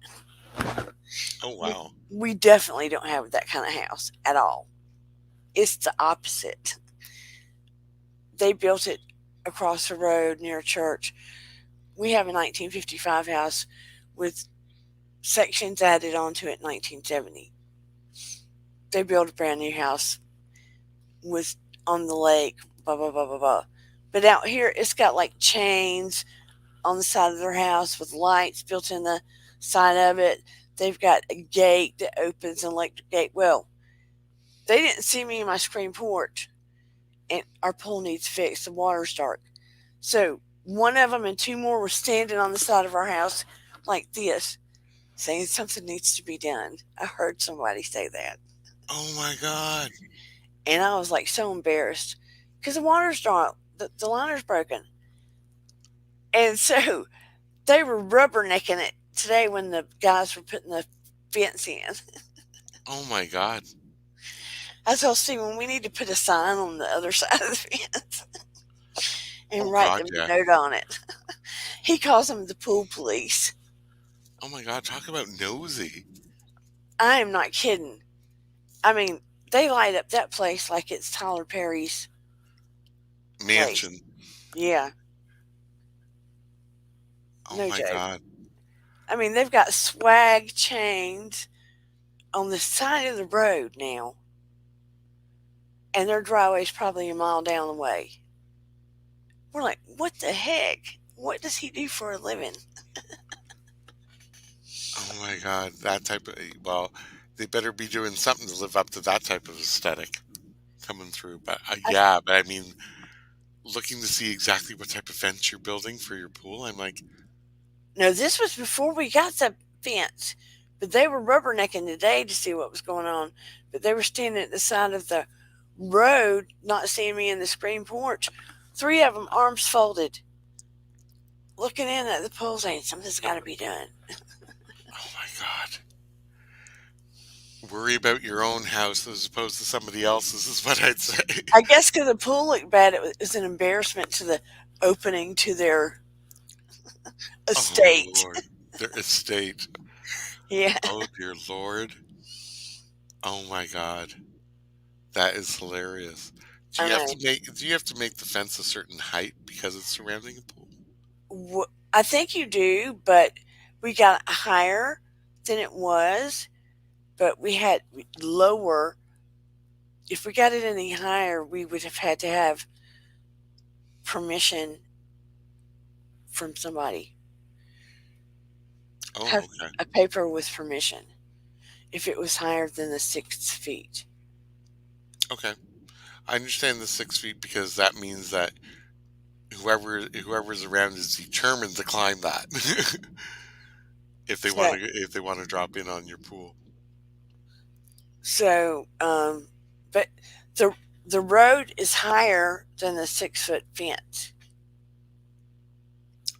Oh, We, wow. we definitely don't have that kind of house at all. It's the opposite. They built it across the road near a church. We have a 1955 house with sections added onto it in 1970. They built a brand new house with on the lake, blah blah blah blah blah. But out here, it's got like chains on the side of their house with lights built in the side of it. They've got a gate that opens, an electric gate. Well, they didn't see me in my screen porch, and our pool needs fixed. The water's dark. So one of them and two more were standing on the side of our house like this, saying something needs to be done. I heard somebody say that. Oh my God. And I was like so embarrassed because the water's dark, the liner's broken. And so they were rubbernecking it today when the guys were putting the fence in. Oh my God. I told Steven we need to put a sign on the other side of the fence and Oh write God, the yeah. note on it. He calls them the pool police. Oh my God, talk about nosy. I am not kidding. I mean, they light up that place like it's Tyler Perry's place. Mansion. Yeah, Oh no my joke. God. I mean, they've got swag chains on the side of the road now, and their driveway's probably a mile down the way. We're like, what the heck? What does he do for a living? Oh my God, that type of, well, they better be doing something to live up to that type of aesthetic coming through. But I, yeah, but I mean, looking to see exactly what type of fence you're building for your pool, I'm like, no, this was before we got the fence, but they were rubbernecking today to see what was going on. But they were standing at the side of the road, not seeing me in the screen porch. Three of them, arms folded, looking in at the pool, saying something's got to be done. oh my God. Worry about your own house as opposed to somebody else's is what I'd say. I guess because the pool looked bad, it was an embarrassment to the opening to their Oh estate. Lord, their estate. Yeah, Oh dear Lord. Oh my God, that is hilarious. Do I you have to know. make the fence a certain height because it's surrounding a pool? I think you do, but we got higher than it was, but we had lower. If we got it any higher, we would have had to have permission from somebody, Oh, have okay, a paper with permission if it was higher than the 6 feet. okay. I understand the 6 feet because that means that whoever's around is determined to climb that So, if they want to drop in on your pool. so, but the the road is higher than the 6 foot fence.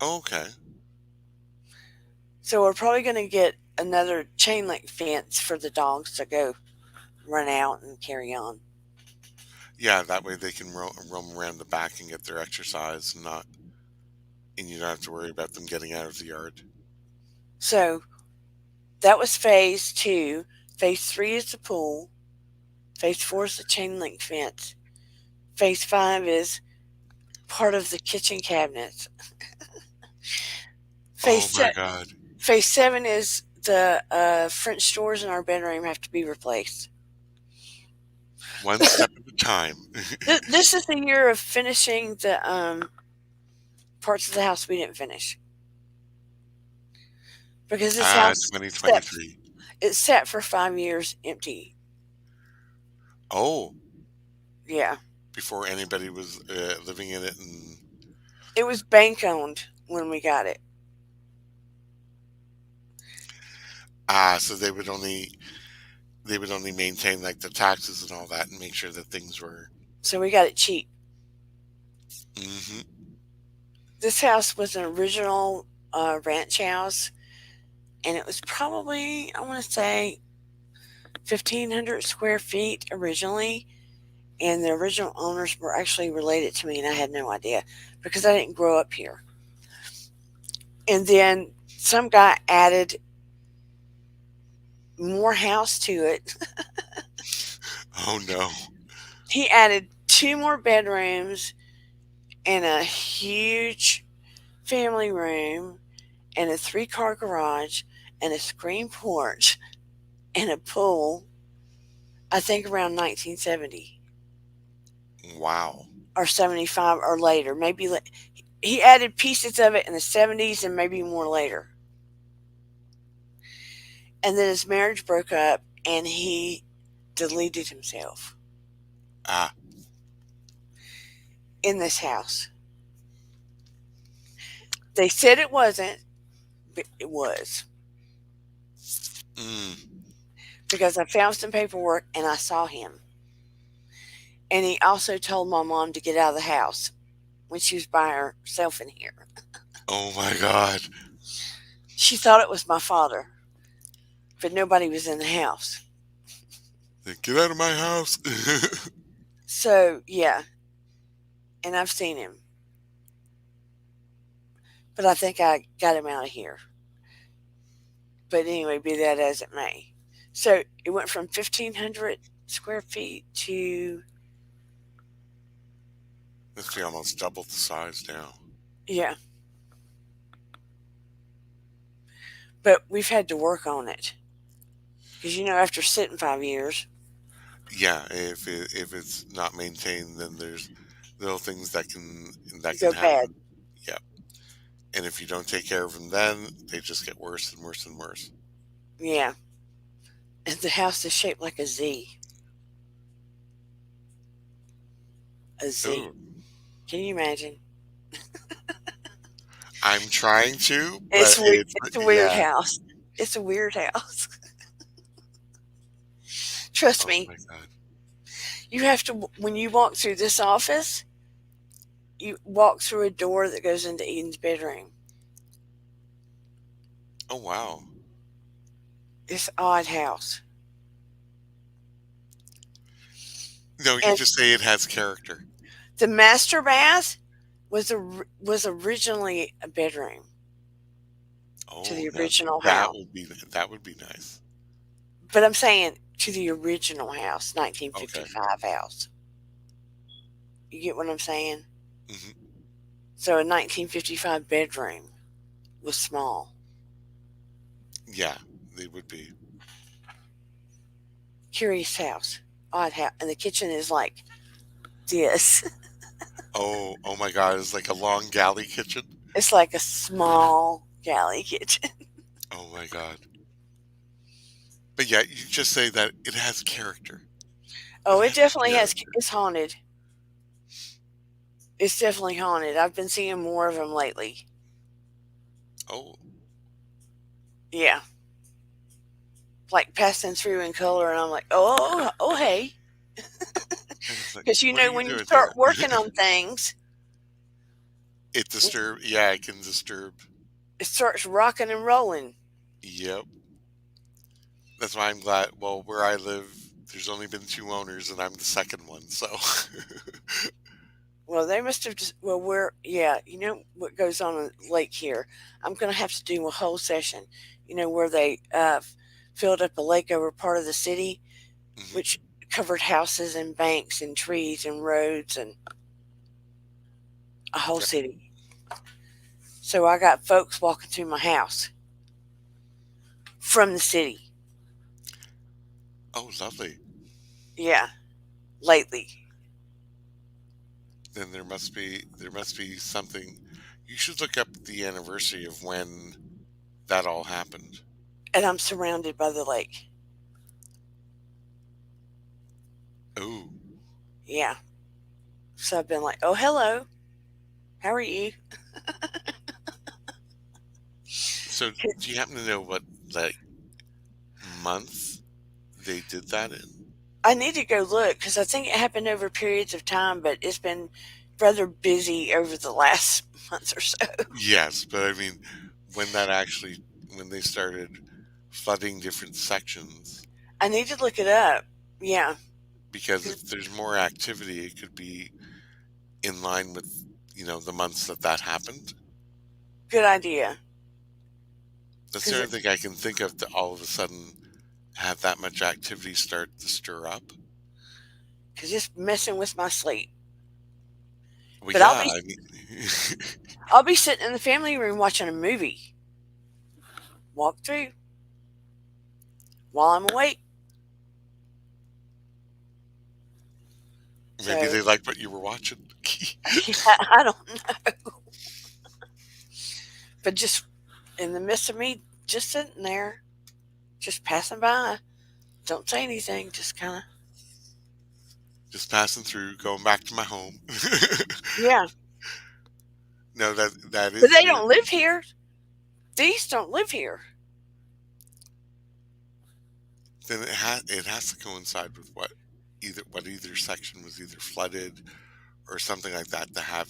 Oh, okay, So we're probably going to get another chain link fence for the dogs to go run out and carry on. yeah. That way they can roam around the back and get their exercise, and you don't have to worry about them getting out of the yard. So that was phase two. Phase three is the pool. Phase four is the chain link fence. Phase five is part of the kitchen cabinets. Phase Oh my se- God, phase seven is the French doors in our bedroom have to be replaced. one step at a time. This is the year of finishing the parts of the house we didn't finish because this house set 2023. it's set for 5 years empty. Oh, Yeah, before anybody was living in it, and it was bank owned when we got it, so they would only maintain like the taxes and all that, and make sure that things were. so we got it cheap. Hmm. This house was an original ranch house, and it was probably I want to say 1,500 square feet originally. And the original owners were actually related to me, and I had no idea because I didn't grow up here. And then some guy added more house to it. Oh no! He added two more bedrooms and a huge family room and a 3 car garage and a screen porch and a pool, I think around 1970 Wow! or 75 or later. He added pieces of it in the 70s and maybe more later. And then his marriage broke up and he deleted himself Ah, in this house. They said it wasn't, but it was mm, because I found some paperwork and I saw him. And he also told my mom to get out of the house when she was by herself in here. oh my God! She thought it was my father, but nobody was in the house. Get out of my house! So, yeah, and I've seen him, but I think I got him out of here. But anyway, be that as it may. So it went from 1,500 square feet to, Must be almost double the size now. yeah, but we've had to work on it because after sitting 5 years, Yeah, if it's not maintained, then there's little things that you can go bad. happen. Yeah, and if you don't take care of them, then they just get worse and worse and worse. Yeah, and the house is shaped like a Z. A Z. Oh, Can you imagine? I'm trying to, It's but weird. it's It's a weird yeah. house. It's a weird house. Trust Oh me. my god. You have to when you walk through this office. You walk through a door that goes into Eden's bedroom. Oh wow. It's an odd house. No, you And just say it has character. the master bath was originally a bedroom to Oh, the now original house. that would be nice. But I'm saying to the original house, Okay. 1955 house. You get what I'm saying? Hmm. So a 1955 bedroom was small. Yeah, they would be. Curious house. Odd house. And the kitchen is like this. Oh, oh my god, it's like a long galley kitchen. It's like a small galley kitchen. Oh my god. But yeah, you just say that it has character. It Oh, it has definitely has. character. It's haunted. It's definitely haunted. I've been seeing more of them lately. Oh, Yeah. Like passing through in color, and I'm like, oh, hey. and it's like, Because what are you when you doing start here? working on things, It disturb. Yeah, it can disturb. it starts rocking and rolling. Yep. That's why I'm glad. Well, where I live, there's only been two owners, and I'm the second one. So, Well, they must have just, well, yeah, what goes on in the lake here? I'm going to have to do a whole session, where they filled up a lake over part of the city, mhm, which covered houses and banks and trees and roads and a whole yep. city. So I got folks walking through my house from the city. Oh, lovely. Yeah, lately. Then there must be something. You should look up the anniversary of when that all happened. And I'm surrounded by the lake. Oh, Yeah. So I've been like, oh, hello. How are you? so do you happen to know what like month they did that in? I need to go look because I think it happened over periods of time, but it's been rather busy over the last month or so. Yes, but I mean, when that actually when they started flooding different sections, I need to look it up. Yeah. because if there's more activity, it could be in line with the months that that happened. Good idea. That's the Because only thing I can think of to all of a sudden have that much activity start to stir up. it's messing with my sleep. Well, But I'll yeah, be I mean, I'll be sitting in the family room watching a movie. Walk through while I'm awake. maybe So they like what you were watching. yeah, I don't know. But just in the midst of me just sitting there, just passing by, don't say anything, just kind of Just passing through, going back to my home. yeah. No, that But is they weird. don't live here. These don't live here. Then it has to coincide with what either section was either flooded or something like that to have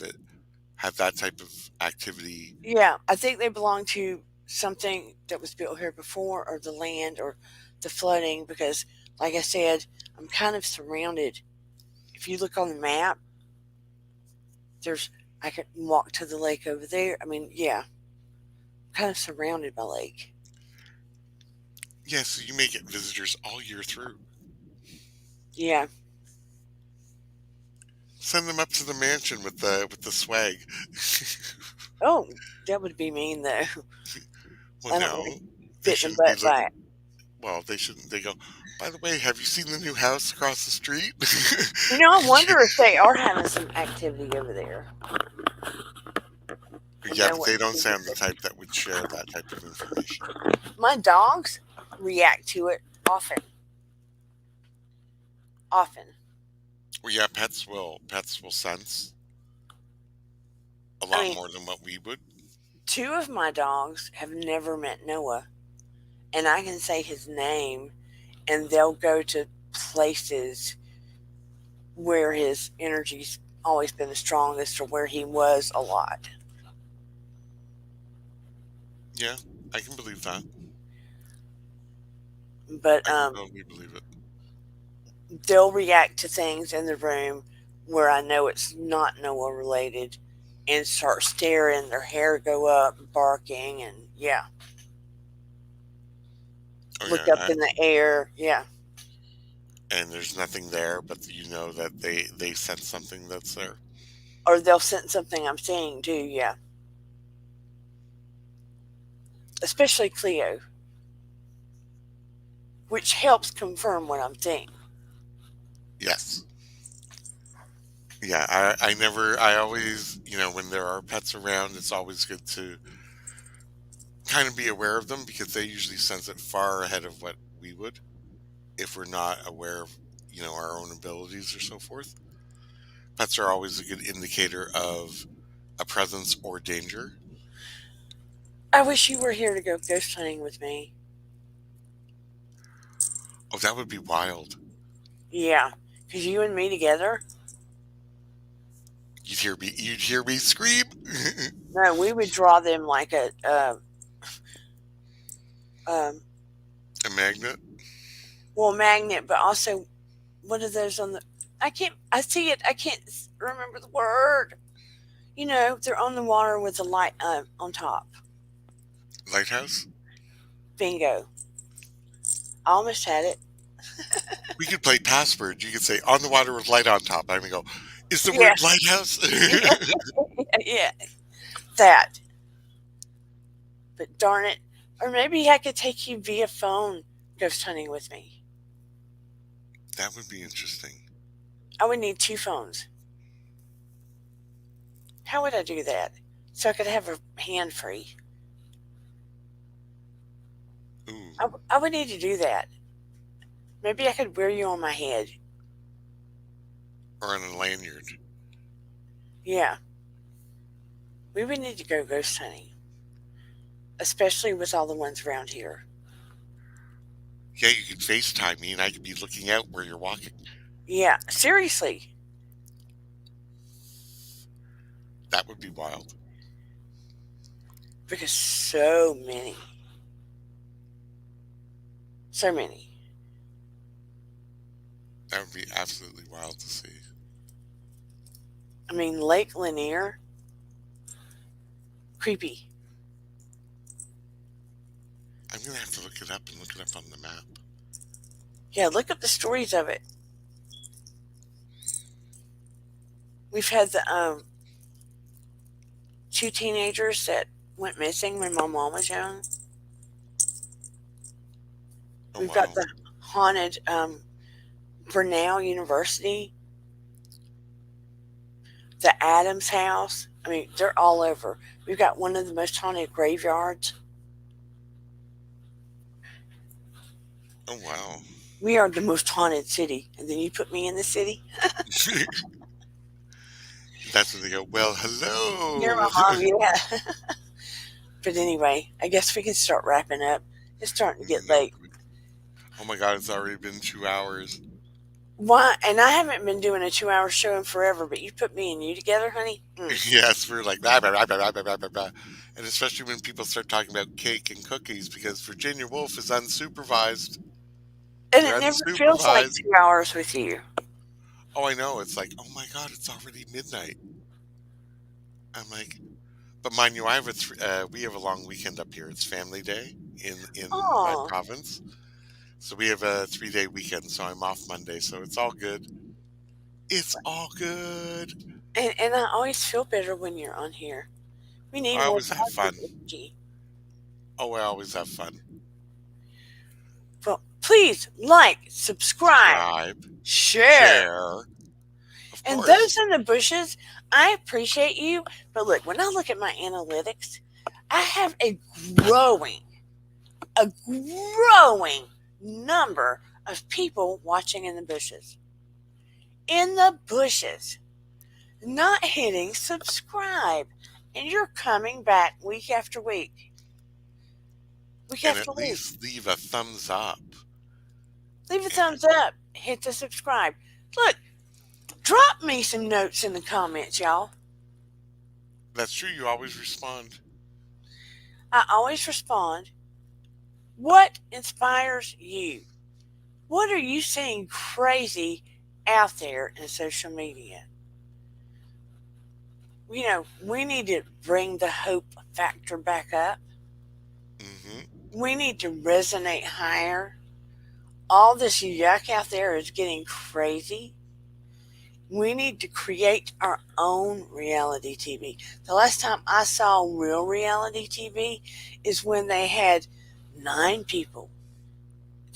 that type of activity. Yeah, I think they belong to something that was built here before, or the land, or the flooding. Because, like I said, I'm kind of surrounded. If you look on the map, there's I can walk to the lake over there. I mean, yeah, I'm kind of surrounded by lake. Yeah, so you may get visitors all year through. Yeah. Send them up to the mansion with the swag. Oh, that would be mean though. Well, I don't no, really. They getting a shouldn't be butt looking. back. Well, they shouldn't. They go, by the way, have you seen the new house across the street? I wonder if they are having some activity over there and Yeah, know but what they to don't do sound the with type that would share that type of information. it. My dogs react to it often. Often. Well, yeah, pets will sense a I lot mean, more than what we would. two of my dogs have never met Noah, and I can say his name, and they'll go to places where his energy's always been the strongest or where he was a lot. Yeah, I can believe that. But I can totally believe it. they'll react to things in the room where I know it's not Noah related and start staring, their hair go up, barking, and yeah, Oh look yeah, up in the air. Yeah. and there's nothing there, but you know that they sense something that's there. Or they'll sense something I'm seeing too. Yeah. Especially Cleo, which helps confirm what I'm seeing. Yes. Yeah, I never, I always, when there are pets around, it's always good to kind of be aware of them because they usually sense it far ahead of what we would if we're not aware of, our own abilities or so forth. Pets are always a good indicator of a presence or danger. I wish you were here to go ghost hunting with me. Oh, that would be wild. Yeah. Because you and me together, You'd hear me scream. no, we would draw them like a, um, A magnet. well, magnet, but also, what are those on the, I see it, I can't remember the word. They're on the water with a light on top. Lighthouse. Bingo. I almost had it. We could play password. You could say on the water with light on top. I'm gonna go. Is the word Yes. lighthouse? Yeah, that. But darn it. Or maybe I could take you via phone ghost hunting with me. That would be interesting. I would need two phones. How would I do that? So I could have a hand free. Ooh, I would need to do that. Maybe I could wear you on my head. or on a lanyard. Yeah. We would need to go ghost hunting, especially with all the ones around here. Yeah, you could FaceTime me, and I could be looking out where you're walking. Yeah, seriously. That would be wild. Because so many. So many. That would be absolutely wild to see. I mean, Lake Lanier, creepy. I'm gonna have to look it up and look it up on the map. Yeah, look up the stories of it. We've had the two teenagers that went missing when my mom was young. Oh We've got wow. the haunted Brunel University, the Adams House. I mean, they're all over. We've got one of the most haunted graveyards. Oh wow. We are the most haunted city. And then you put me in the city? That's when they go. Well, You're my hello. mom, yeah. But anyway, I guess we can start wrapping up. It's starting to get That late. would be- oh my God, it's already been 2 hours. Why? And I haven't been doing a 2 hour show in forever, but you put me and you together, honey? Yes, we're like blah, blah, blah, blah, blah, blah, blah, blah. And especially when people start talking about cake and cookies because Virginia Woolf is unsupervised. And They're it never feels like unsupervised. 2 hours with you. Oh, I know. It's like, oh my God, it's already midnight. I'm like, but mind you, we have a long weekend up here. It's Family Day in my Oh, province, so we have a 3-day weekend. So I'm off Monday, so it's all good. It's all good. and I always feel better when you're on here. We need I more always have positive fun. energy. Oh, I always have fun. Please like, subscribe, Subscribe, share. share, of And course. those in the bushes, I appreciate you. But look, when I look at my analytics, I have a growing number of people watching in the bushes. In the bushes, not hitting subscribe. And you're coming back week after week. Week And after at week. least leave a thumbs up. Leave a And thumbs up. Hit the subscribe. Look, drop me some notes in the comments, y'all. that's true, you always respond. I always respond. What inspires you? What are you seeing crazy out there in social media? We need to bring the hope factor back up. Hmm. We need to resonate higher. All this yuck out there is getting crazy. We need to create our own reality TV. The last time I saw real reality TV is when they had 9 people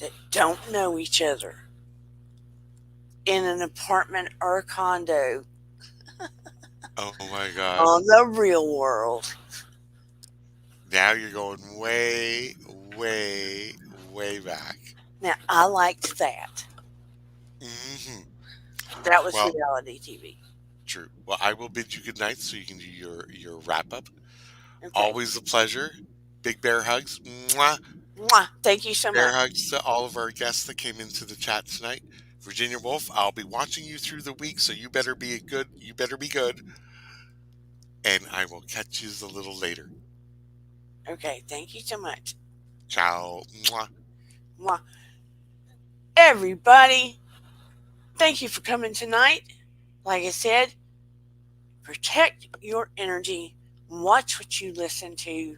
that don't know each other in an apartment or a condo Oh my God. on the real world. Now you're going way, way, way back. Now, I liked that. Hmm. That was Well, reality TV. true. Well, I will bid you good night so you can do your wrap up. Okay. Always a pleasure. Big bear hugs. Mwah. Mwah. Thank you so Bear much. hugs to all of our guests that came into the chat tonight. Virginia Woolf, I'll be watching you through the week, so you better be good. You better be good. And I will catch you a little later. Okay. Thank you so much. Ciao. Mwah. Mwah. Everybody, thank you for coming tonight. Like I said, protect your energy. Watch what you listen to.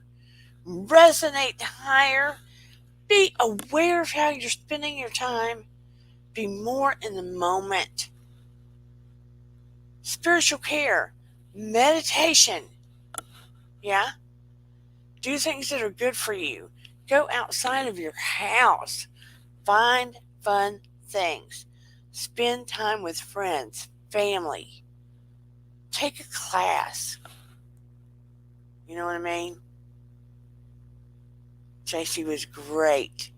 Resonate higher. Be aware of how you're spending your time. Be more in the moment. Spiritual care, meditation. Yeah? Do things that are good for you. Go outside of your house. Find fun things. Spend time with friends, family. Take a class. You know what I mean? JC was great.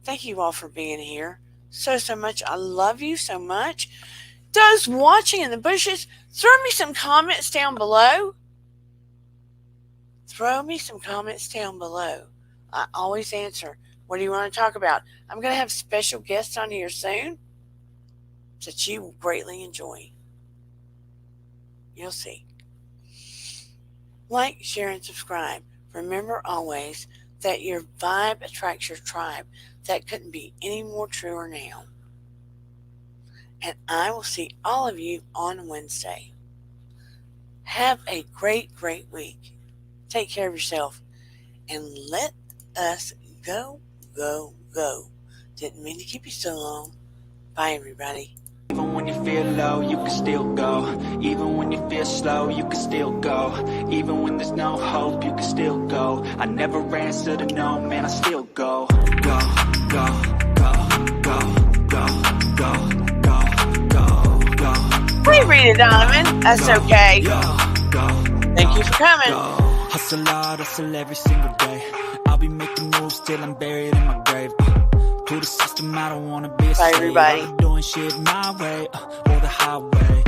Thank you all for being here so much. I love you so much. Those watching in the bushes, throw me some comments down below. Throw me some comments down below. I always answer. What do you want to talk about? I'm going to have special guests on here soon that you will greatly enjoy. You'll see. Like, share, and subscribe. Remember always that your vibe attracts your tribe. That couldn't be any more truer now. And I will see all of you on Wednesday. Have a great, great week. Take care of yourself. And let us go, go, go. Didn't mean to keep you so long. Bye, everybody. Even when you feel low, you can still go. Even when you feel slow, you can still go. Even when there's no hope, you can still go. I never answer to no, man, I still go. Go, go, go, go, go, go, go, go, go. Hey, Rita Donovan. That's okay. Go, Thank you for coming. hustle hard, hustle every single day. I'll be making moves till I'm buried in my grave. To the system, I don't wanna be a slave. Bye, everybody. I'll be doing shit my way, or the highway.